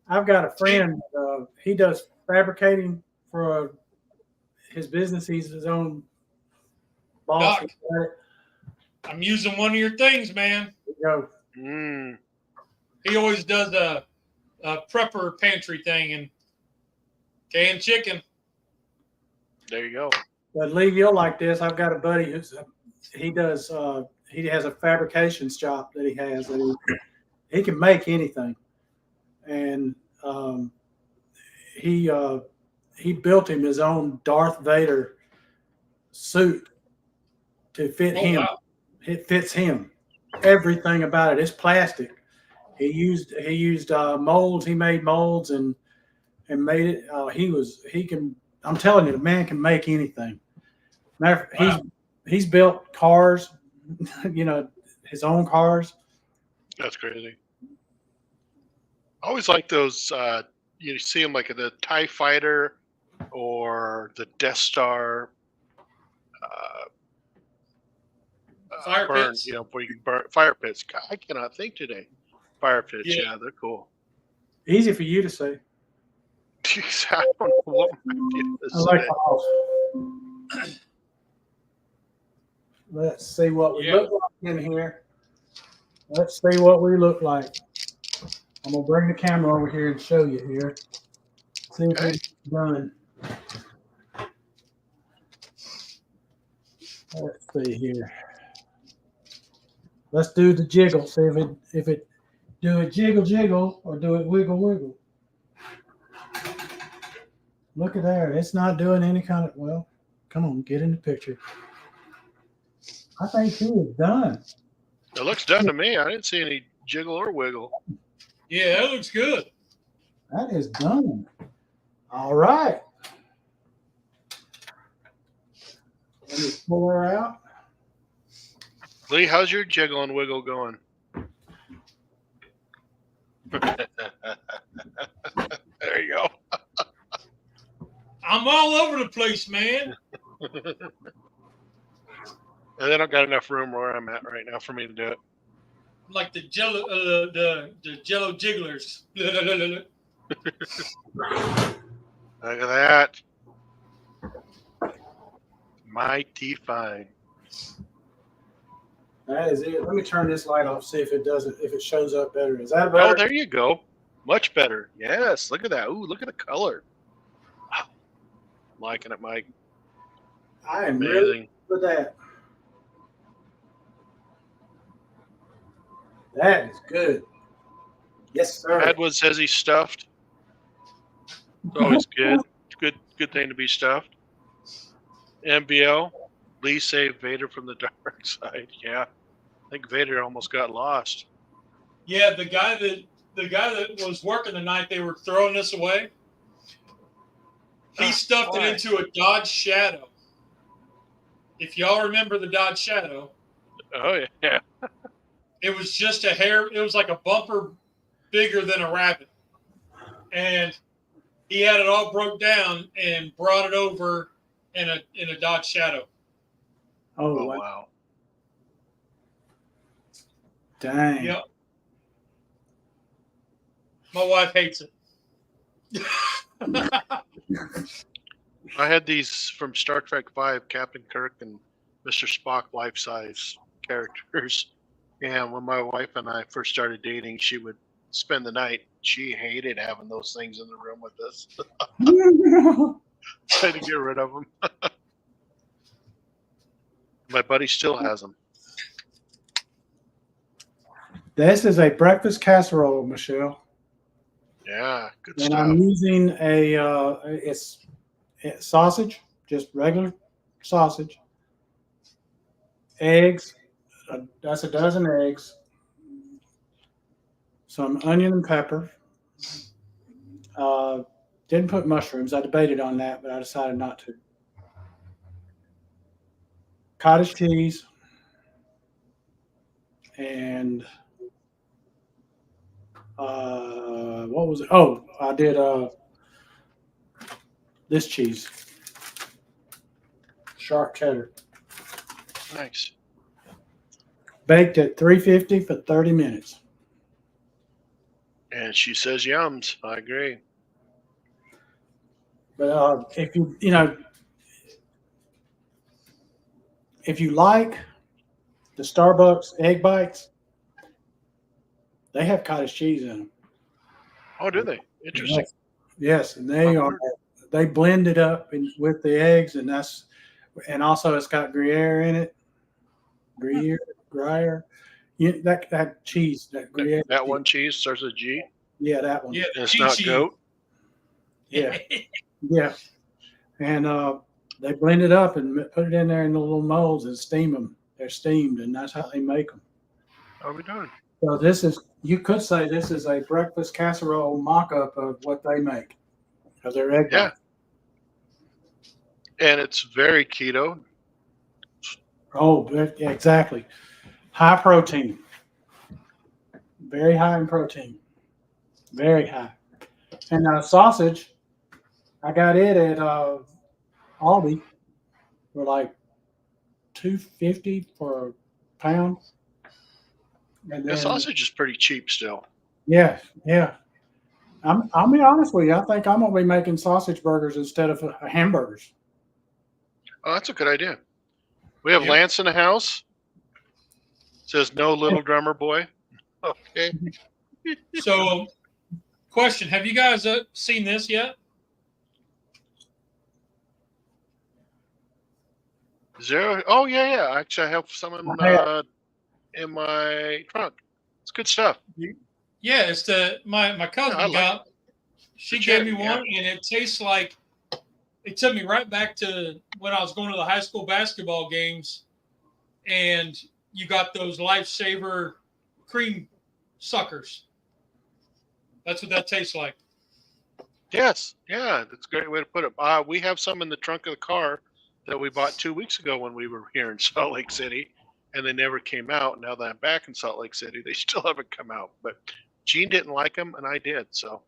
I've got a friend. He does fabricating for his business. He's his own boss. Doc, I'm using one of your things, man. There you Mm. He always does a prepper pantry thing and canned chicken. There you go. But Lee, you'll like this. I've got a buddy he has a fabrication shop that he has that he can make anything, and he built him his own Darth Vader suit to fit him. Wow. It fits him. Everything about it. It's plastic. He used molds. He made molds and made it. I'm telling you, the man can make anything. He's built cars, his own cars. That's crazy. I always like those. You see them like the TIE Fighter or the Death Star. Fire burn, pits. where you can burn fire pits. God, I cannot think today. Fire pits, yeah, they're cool. Easy for you to say. I don't know what my idea is. I like the house. Let's see what we look like in here. Let's see what we look like. I'm gonna bring the camera over here and show you here. See what we've done. Let's see here. Let's do the jiggle. See if it do it jiggle or do it wiggle. Look at there. It's not doing any kind of, well, come on, get in the picture. I think he is done. It looks done to me. I didn't see any jiggle or wiggle. Yeah, that looks good. That is done. All right. Let me pull her out. Lee, how's your jiggle and wiggle going? There you go. I'm all over the place, man. And they don't got enough room where I'm at right now for me to do it. Like the Jello, the Jello jigglers. Look at that. Mighty fine. That is it. Let me turn this light off, see if it shows up better. Is that better? Oh, there you go. Much better. Yes. Look at that. Ooh, look at the color. Wow. I'm liking it, Mike. I am Amazing. really good with that. That is good. Yes, sir. Edward says he's stuffed. It's always good. Good thing to be stuffed. MBL, Lee saved Vader from the dark side. Yeah, I think Vader almost got lost. Yeah, the guy that was working the night they were throwing this away, he stuffed it into a Dodge Shadow. If y'all remember the Dodge Shadow, Oh yeah. it was just a hair. It was like a bumper bigger than a rabbit, and he had it all broke down and brought it over in a Dodge Shadow. Oh, Oh wow. wow. Dang. Yep. My wife hates it. I had these from Star Trek V, Captain Kirk and Mr. Spock life-size characters. And when my wife and I first started dating, she would spend the night. She hated having those things in the room with us. Trying to get rid of them. My buddy still has them. This is a breakfast casserole, Michelle. Yeah, good And stuff. I'm using it's sausage, just regular sausage, eggs, that's a dozen eggs, some onion and pepper. Didn't put mushrooms. I debated on that, but I decided not to. Cottage cheese and what was it? Oh, I did this cheese, sharp cheddar, Nice. baked at 350 for 30 minutes. And she says yums. I agree. But if you like the Starbucks egg bites, they have cottage cheese in them. Oh, do they? Interesting. Yes, and they blend it up with the eggs, and also it's got Gruyere in it. Gruyere. Yeah, that cheese, that Gruyere. That one cheese starts with G. Yeah, that one. Yeah, And it's not goat. Yeah, yeah. And they blend it up and put it in there in the little molds and steam them. They're steamed, and that's how they make them. How are we doing? So you could say this is a breakfast casserole mock-up of what they make of their egg. Yeah. And it's very keto. Oh, yeah, exactly. High protein. Very high in protein. Very high. And sausage, I got it at Aldi for like $2.50 for a pound. And The then, sausage is pretty cheap still. yeah. I'll be honest with you. I think I'm gonna be making sausage burgers instead of hamburgers. Oh, that's a good idea. We have Yep. Lance in the house. Says no little drummer boy. Okay. So, question: have you guys seen this yet? Zero. Oh yeah. Actually, I have some in my trunk. It's good stuff. Yeah, it's my cousin I like got. She gave me one, and it tastes like. It took me right back to when I was going to the high school basketball games, and you got those Lifesaver cream suckers. That's what that tastes like. Yes. Yeah. That's a great way to put it. We have some in the trunk of the car that we bought 2 weeks ago when we were here in Salt Lake City, and they never came out. Now that I'm back in Salt Lake City, they still haven't come out. But Gene didn't like them, and I did. So,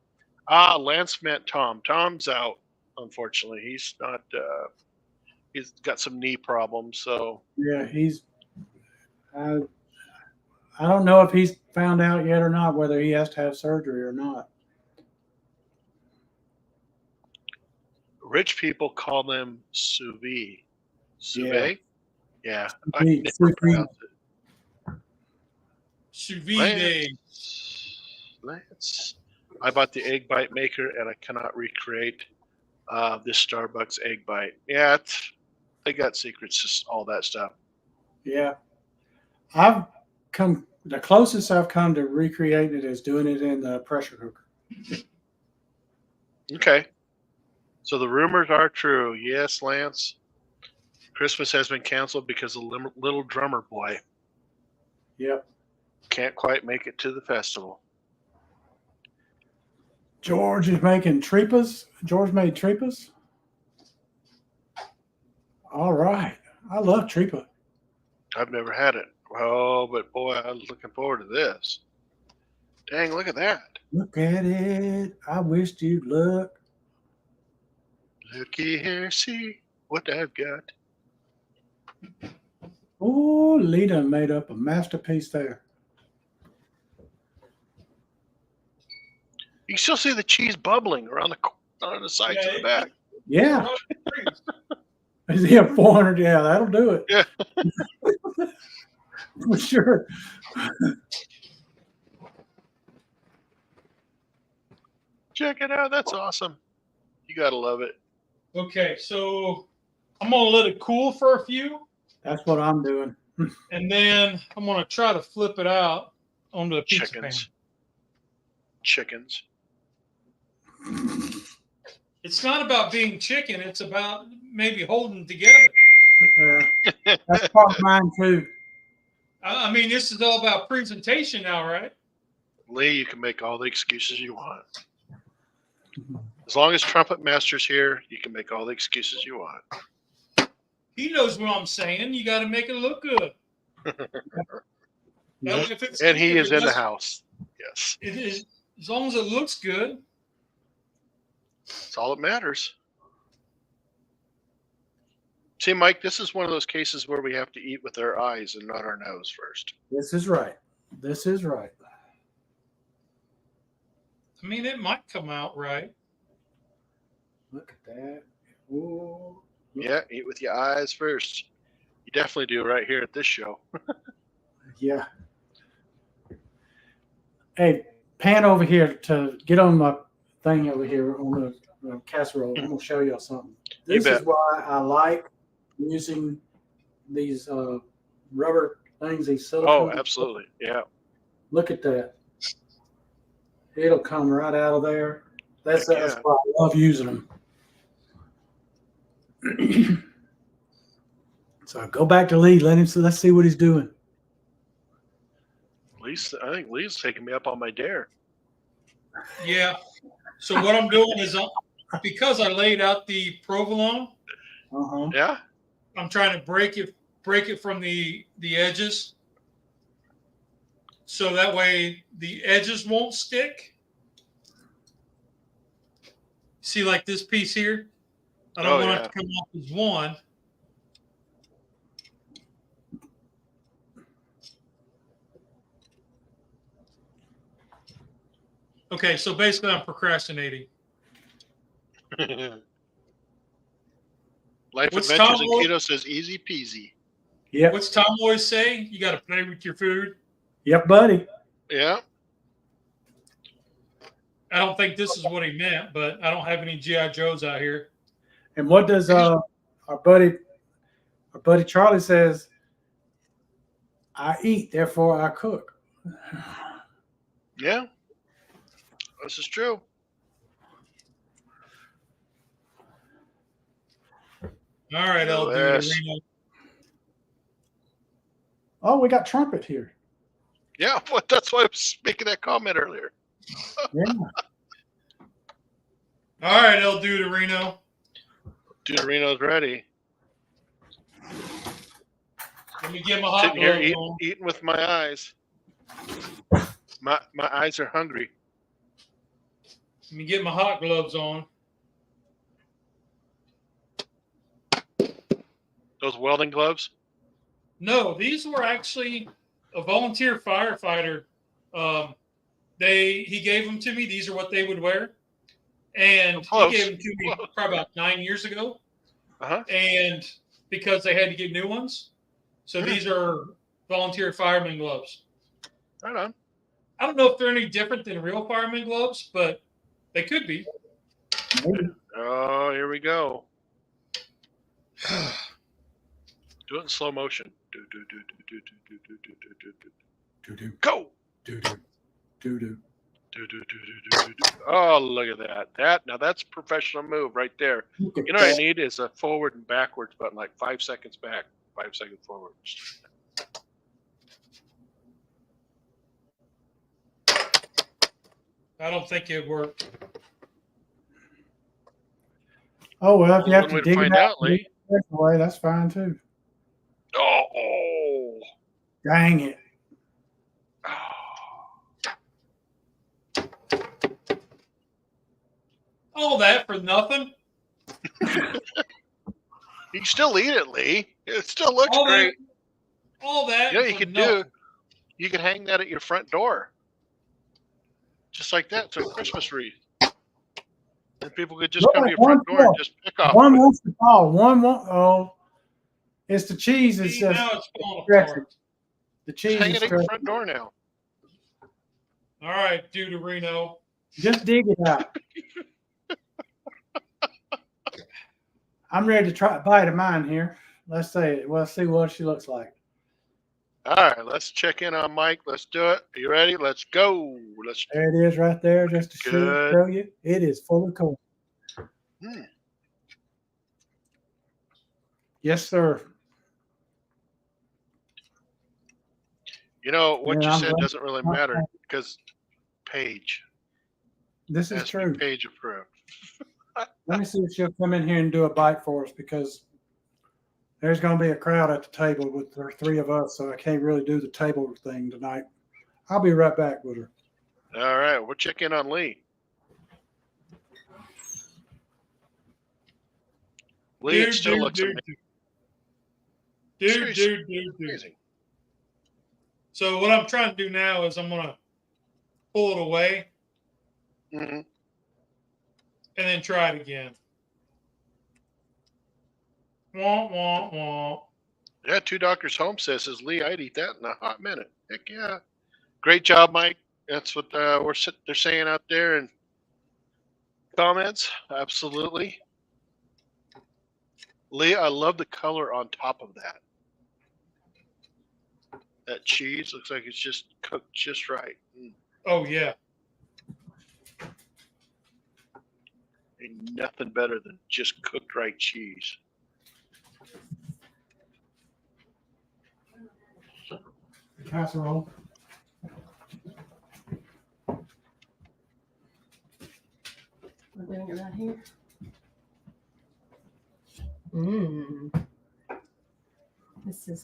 Lance met Tom. Tom's out, unfortunately. He's not. He's got some knee problems. So Yeah, I don't know if he's found out yet or not whether he has to have surgery or not. rich people call them sous vide. Sous Yeah. vide? Yeah. I Sous can never vide. pronounce it. Sous vide. Lance. I bought the egg bite maker, and I cannot recreate this Starbucks egg bite. Yeah, they got secrets, just all that stuff. Yeah. The closest I've come to recreating it is doing it in the pressure cooker. Okay. So the rumors are true. Yes, Lance. Christmas has been canceled because of little drummer boy Yep. can't quite make it to the festival. George is making tripas. George made tripas. All right. I love tripa. I've never had it. Oh, but boy, I'm looking forward to this. Dang, look at that. Look at it. I wished you'd look. Looky here, see what I've got. Oh, Lita made up a masterpiece there. You can still see the cheese bubbling around the sides of the back. Yeah. Yeah, 400. Yeah, that'll do it. Yeah. For sure. Check it out. That's awesome. You got to love it. Okay, so I'm going to let it cool for a few. That's what I'm doing. And then I'm going to try to flip it out onto the pizza Chickens. pan. It's not about being chicken. It's about maybe holding together. That's part of mine too. I mean, this is all about presentation now, right? Lee, you can make all the excuses you want. As long as Trumpet Master's here, you can make all the excuses you want. He knows what I'm saying. You got to make it look good. And he is in the house. Yes. It is, as long as it looks good. That's all that matters. See, Mike, this is one of those cases where we have to eat with our eyes and not our nose first. This is right. This is right. I mean, it might come out right. Look at that. Ooh. Yeah, eat with your eyes first. You definitely do right here at this show. Yeah. Hey, pan over here to get on my thing over here on the casserole. I'm going to show y'all something. This is why I like using these rubber things, these silicone. Oh, absolutely. Yeah. Look at that. It'll come right out of there. That's why I love using them. So go back to Lee. Let's see what he's doing. I think Lee's taking me up on my dare. Yeah. So what I'm doing is, because I laid out the provolone, Yeah. I'm trying to break it from the edges, so that way the edges won't stick. See, like this piece here, I don't want it to come off as one. Okay, so basically I'm procrastinating. Life Adventures in Keto says easy peasy. Yeah. What's Tom always say? You got to play with your food. Yep, buddy. Yeah. I don't think this is what he meant, but I don't have any G.I. Joes out here. And what does our buddy Charlie says? I eat, therefore I cook. Yeah. This is true. All right, El Dude. Oh, we got Trumpet here. Yeah, but that's why I was making that comment earlier. Yeah. All right, El Duderino. Duderino's ready. Let me get my hot Sitting here gloves on. eating with my eyes. My eyes are hungry. Let me get my hot gloves on. Those welding gloves? No, these were actually a volunteer firefighter. He gave them to me. These are what they would wear. And he gave them to me probably about 9 years ago. And because they had to get new ones. So these are volunteer fireman gloves. Right on. I don't know if they're any different than real fireman gloves, but they could be. Oh, here we go. Do it in slow motion. Go. Do. Oh, look at that. Now that's a professional move right there. Look at You know what I that. need is a forward and backwards button, like 5 seconds back, 5 seconds forward. I don't think it worked. Oh, well, if you have One to way to dig find it out out, Lee. away, that's fine too. Oh. Dang it. All that for nothing. You can still eat it, Lee. It still looks All great. that. You know what you for could nothing. do? You could hang that at your front door. Just like that, so a Christmas wreath. And people could just come to your front door and just pick off. One wants to fall. One won't. Oh, it's the cheese. It's See, just now it's falling stretching. apart. The Just cheese hang is it at your stretching. front door now. All right, Deuterino. Just dig it out. I'm ready to try a bite of mine here. Let's see. We'll see what she looks like. All right, let's check in on Mike. Let's do it. Are you ready? Let's go. Let's. There it is right there, just to Good. show you. It is full of color. Hmm. Yes, sir. You know what Yeah, you I'm said glad- doesn't really matter because Paige This is has to be true. Paige approved. Let me see if she'll come in here and do a bite for us, because there's going to be a crowd at the table with the three of us, so I can't really do the table thing tonight. I'll be right back with her. All right, we'll check in on Lee. Lee, it still looks Dude. amazing. So what I'm trying to do now is I'm gonna pull it away Mm-hmm. and then try it again. Wah, wah, wah. Yeah, Two Doctors Home says, Lee, I'd eat that in a hot minute. Heck yeah. Great job, Mike. That's what they're saying out there in comments. Absolutely. Lee, I love the color on top of that. That cheese looks like it's just cooked just right. Oh yeah. Ain't nothing better than just cooked right cheese. Casserole. We're doing it right here. Mmm.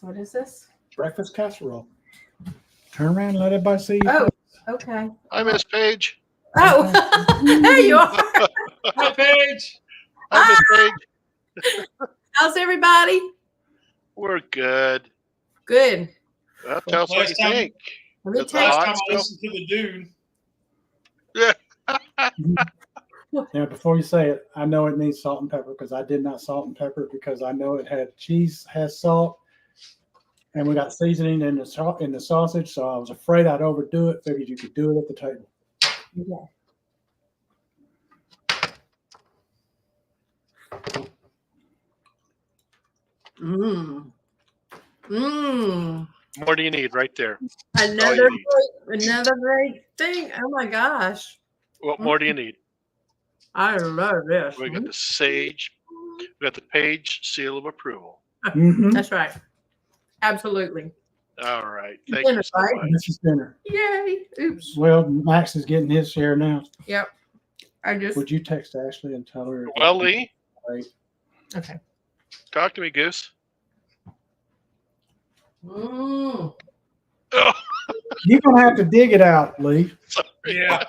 What is this? Breakfast casserole. Turn around and let everybody see you. Oh, okay. Hi, Miss Paige. Oh, there you are. Hi, Paige. Hi, Miss Paige. How's everybody? We're good. Good. Well, tell us what Last you time- think. Let me That's tell you. Last hot time I still? listened to the dude. Now, before you say it, I know it needs salt and pepper, because I did not salt and pepper it, because I know it had cheese, has salt, and we got seasoning in the sausage, so I was afraid I'd overdo it. Figured you could do it at the table. Mmm. Mmm. What do you need right there? Another need. great thing. Oh my gosh. What more do you need? I love this. We got the sage. We got the Paige seal of approval. Mm-hmm. That's right. Absolutely. All right. Thank Dinner, you so right? much. This is dinner. Yay. Oops. Well, Max is getting his share now. Yep. I just Would you text Ashley and tell her? Well, Lee, okay. talk to me, Goose. Mmm. Oh, You're gonna have to dig it out, Lee. sorry. Yeah.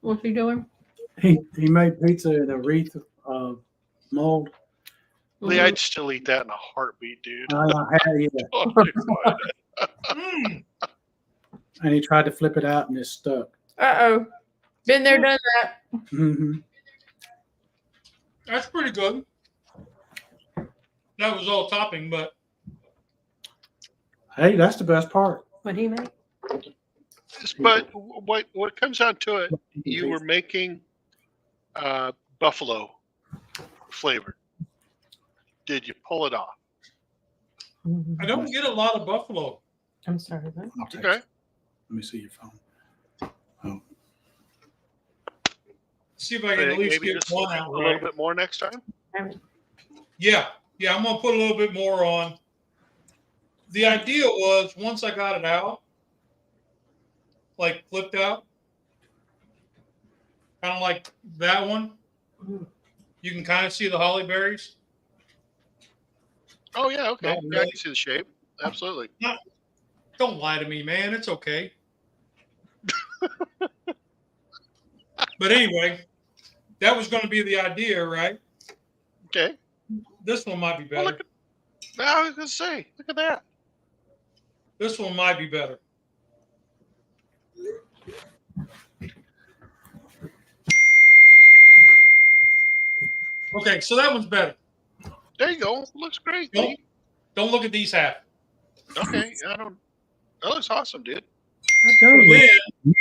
What's he doing? He made pizza in a wreath of mold. Lee, I'd still eat that in a heartbeat, dude. I had it, Oh, my God. Mm. and he tried to flip it out and it stuck. Uh-oh. Been there, done that. Mm-hmm. That's pretty good. That was all topping, but Hey, that's the best part. What he made? But what comes down to it, you were making buffalo flavored. Did you pull it off? I don't get a lot of buffalo. I'm sorry. What? I'll text Okay. you. Let me see your phone. Oh, See if I can at least Maybe get just one out a little right. bit more next time. Yeah, I'm gonna put a little bit more on. The idea was once I got it out, like flipped out, kind of like that one. You can kind of see the holly berries. Oh yeah, okay. Not Yeah, I really. can see the shape. Absolutely. Don't lie to me, man. It's okay. But anyway, that was going to be the idea, right? Okay. This one might be Well, better. I was gonna say, look at that. This one might be better. Okay, so that one's better. There you go. Looks great. Don't look at these half. Okay. I don't. That looks awesome, dude. So then,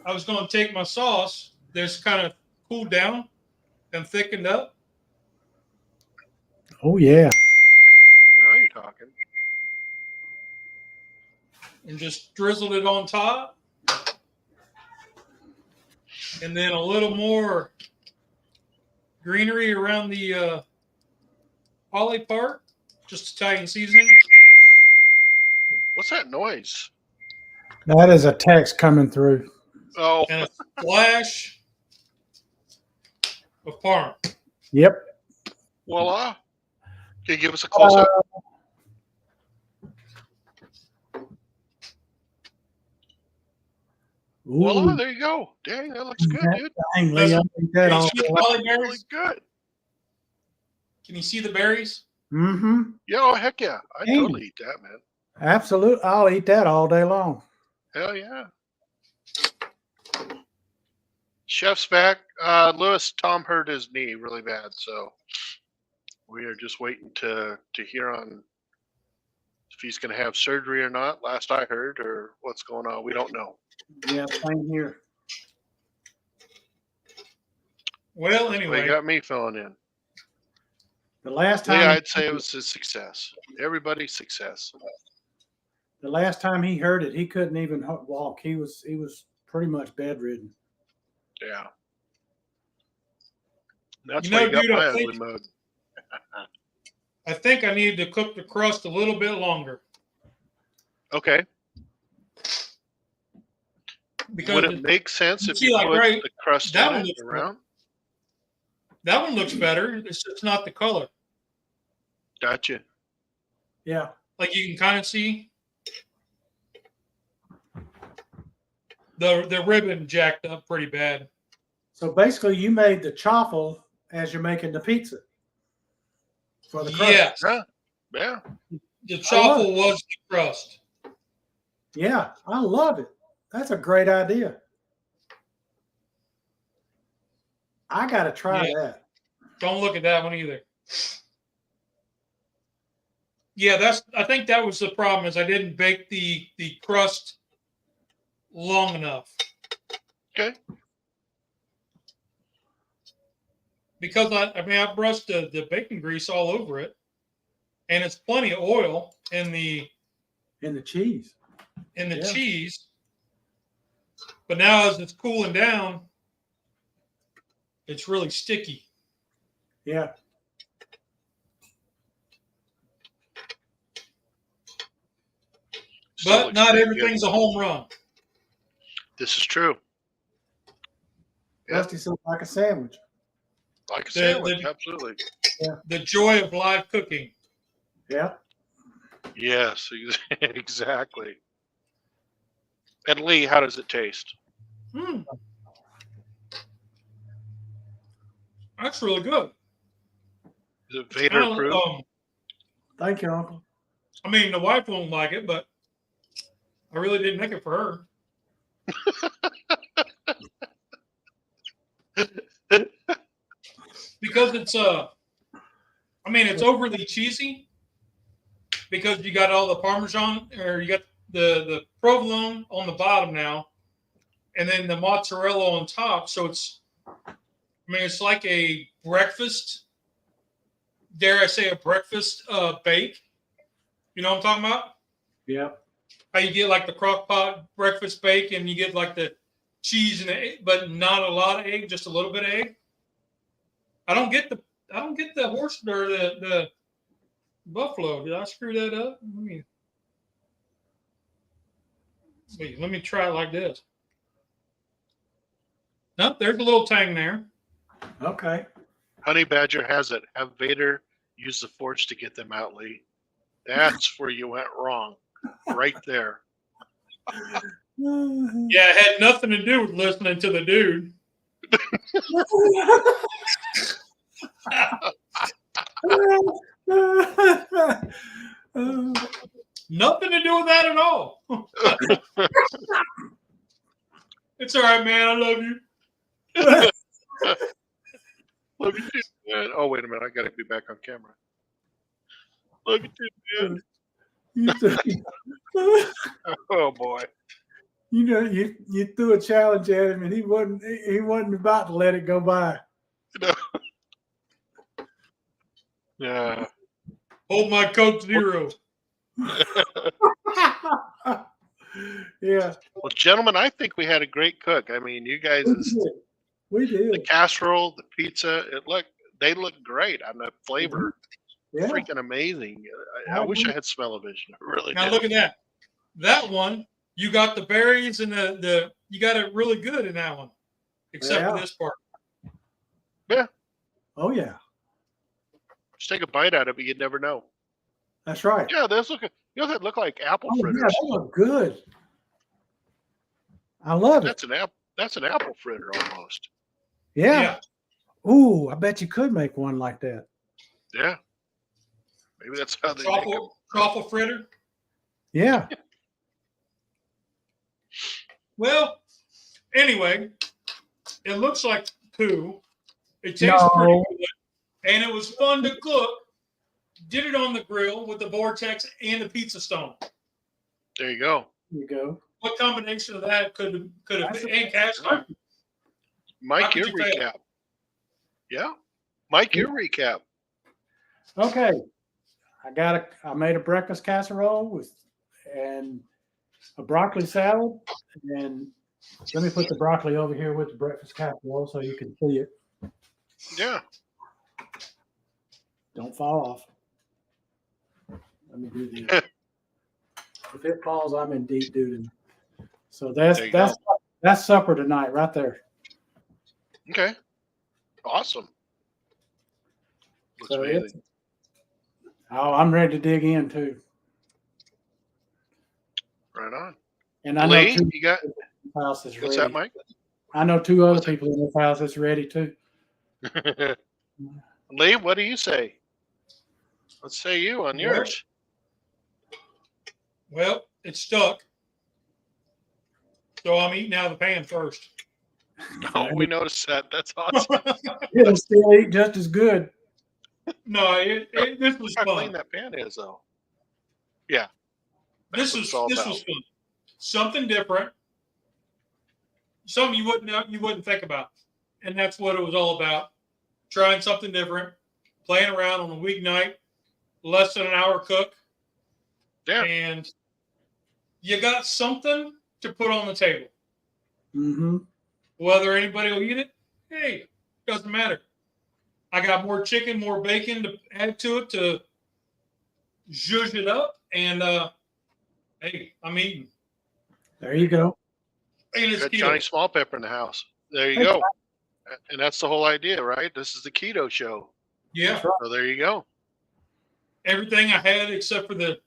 I was going to take my sauce that's kind of cooled down and thickened up Oh yeah. Now you're talking. and just drizzled it on top. And then a little more greenery around the holly part, just Italian seasoning. What's that noise? That is a text coming through. Oh, And a splash of parm. Yep. voila. Can you give us a close up? Voila, there you go. Dang, that looks good, dude. Dang, Lee, I think that Can you all. see the holly Really berries? good. Can you see the berries? Mm-hmm. Yeah, oh heck yeah. I Dang. totally eat that, man. Absolutely. I'll eat that all day long. Hell yeah. Chef's back. Lewis, Tom hurt his knee really bad, so we are just waiting to hear on if he's going to have surgery or not. Last I heard, or what's going on, we don't know. Yeah, same here. Well, They anyway, got me filling in. The last time, Yeah, I'd say it was a success. Everybody's success. the last time he heard it, he couldn't even walk. He was pretty much bedridden. Yeah. That's You why know, you got dude, my I ugly think- mug. I think I needed to cook the crust a little bit longer Okay. because Would it make sense if see, you like, put right, the crust that in one it looks around? that one looks better. It's just not the color. Gotcha. Yeah. Like you can kind of see the ribbon jacked up pretty bad. So basically, you made the chaffle as you're making the pizza for the crust. Yes, Yeah. Yeah. the chaffle was the crust. Yeah, I love it. That's a great idea. I got to try Yeah. that. Don't look at that one either. Yeah, I think that was the problem is I didn't bake the crust long enough. Okay. Because I brushed the bacon grease all over it, and it's plenty of oil in the And the cheese. Yeah. cheese. But now as it's cooling down, it's really sticky. Yeah. Still But looks not pretty everything's good. a home run. This is true. Yeah. Rusty said like a sandwich. Like a sandwich, the- absolutely. The joy of live cooking. Yeah. Yes, exactly. And Lee, how does it taste? That's really good. Is it Vader proof? Thank you, Uncle. I mean, the wife won't like it, but I really didn't make it for her. Because it's it's overly cheesy because you got all the Parmesan or you got the provolone on the bottom now and then the mozzarella on top. So it's like a breakfast, dare I say a breakfast bake. You know what I'm talking about? Yeah. How you get like the crock pot breakfast bake and you get like the cheese and egg, but not a lot of egg, just a little bit of egg. I don't get the horse or the buffalo. Did I screw that up? Let me try it like this. Nope, there's a little tang there. Okay. Honey Badger has it. Have Vader use the Force to get them out, Lee. That's where you went wrong. Right there. Yeah, it had nothing to do with listening to the dude. Nothing to do with that at all. It's all right, man. I love you. Love you too, man. Oh, wait a minute. I got to be back on camera. Love you too, man. Oh, boy. You know, you threw a challenge at him, and he wasn't about to let it go by. No. Yeah. Hold my Coke Zero. Yeah. Well, gentlemen, I think we had a great cook. I mean, you guys, We did. the casserole, the pizza, they look great on the flavor. Yeah. Freaking amazing. I wish I had smell-o-vision. I really Now did. look at that. That one, you got the berries and you got it really good in that one, except for this part. Yeah. Oh yeah. Just take a bite out of it, you'd never know. That's right. Yeah, those look. They look like apple Oh, fritters. yeah, they look good. I love it. That's an apple fritter almost. Yeah. Ooh, I bet you could make one like that. Yeah. Maybe that's how they make them. Truffle fritter. Yeah. Well, anyway, it looks like poo. It tastes pretty good, and it was fun to cook. Did it on the grill with the Vortex and the pizza stone. There you go. There you go. What combination of that could have been? And cast iron. Mike, your recap. Yeah. Mike, your recap. Okay. I made a breakfast casserole and a broccoli salad. And let me put the broccoli over here with the breakfast casserole so you can see it. Yeah. Don't fall off. Let me do this. If it falls, I'm in deep doo-doo. So that's supper tonight right there. Okay. Awesome. Looks So amazing. I'm ready to dig in too. Right on. And I Lee, know you got house is what's ready. that, Mike? I know two other people in this house that's ready too. Lee, what do you say? Let's say you on yours. Well, it's stuck. So I'm eating out of the pan first. Oh, we noticed that. That's awesome. It'll still eat just as good. No, this was How fun. clean that pan is, though. Yeah. This was fun. Something different. Something you wouldn't think about. And that's what it was all about. Trying something different, playing around on a weeknight, less than an hour cook. Yeah. And you got something to put on the table. Mm-hmm. Whether anybody will eat it, hey, doesn't matter. I got more chicken, more bacon to add to it to zhuzh it up. And, hey, I'm eating. There you go. And it's Got keto. Johnny Small Pepper in the house. There you go. And that's the whole idea, right? This is the Keto Show. Yeah. So there you go. Everything I had except for the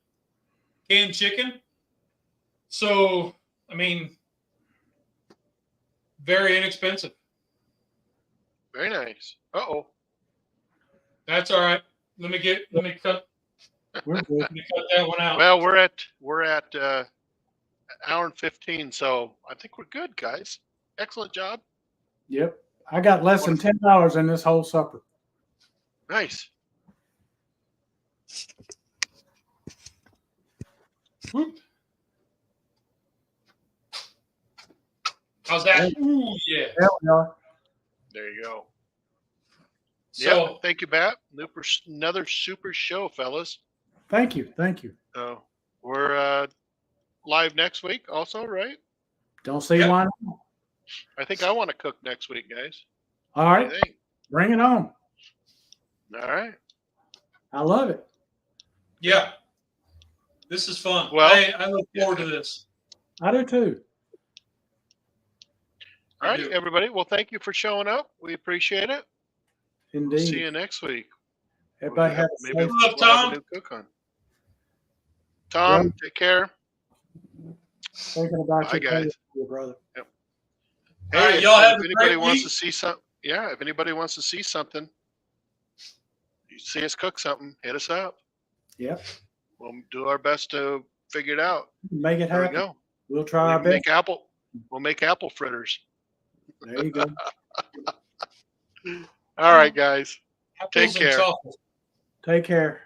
canned chicken. So, I mean, very inexpensive. Very nice. Uh-oh. That's all right. Let me cut We're good. that one out. Well, we're at an hour and 15, so I think we're good, guys. Excellent job. Yep. I got less than $10 in this whole supper. Nice. Whoop. How's that? Ooh, yeah. There we are. There you go. So, Yep. Thank you, Bat. Another super show, fellas. Thank you. Thank you. We're live next week also, right? Don't see Yeah. why not. I think I want to cook next week, guys. All What right, do you think? bring it on. All right. I love it. Yeah. This is fun. Well, I look forward to this. I do too. All I right, do. everybody. Well, thank you for showing up. We appreciate it. We'll Indeed. see you next week. Everybody have a Maybe safe. Love, we'll have Tom. a new cook on. Tom, take care. Thinking about Bye, your guys. your brother. All Hey, right, if, y'all have if a anybody great wants to week. see something, yeah, if anybody wants to see something, you see us cook something, hit us up. Yep. We'll do our best to figure it out. Make it There we happen. go. We'll try We'll our even best. We'll make apple fritters. There you go. All right, guys. Take Apples and care. chocolate. Take care.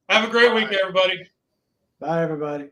Have a great Bye. week, everybody. Bye, everybody.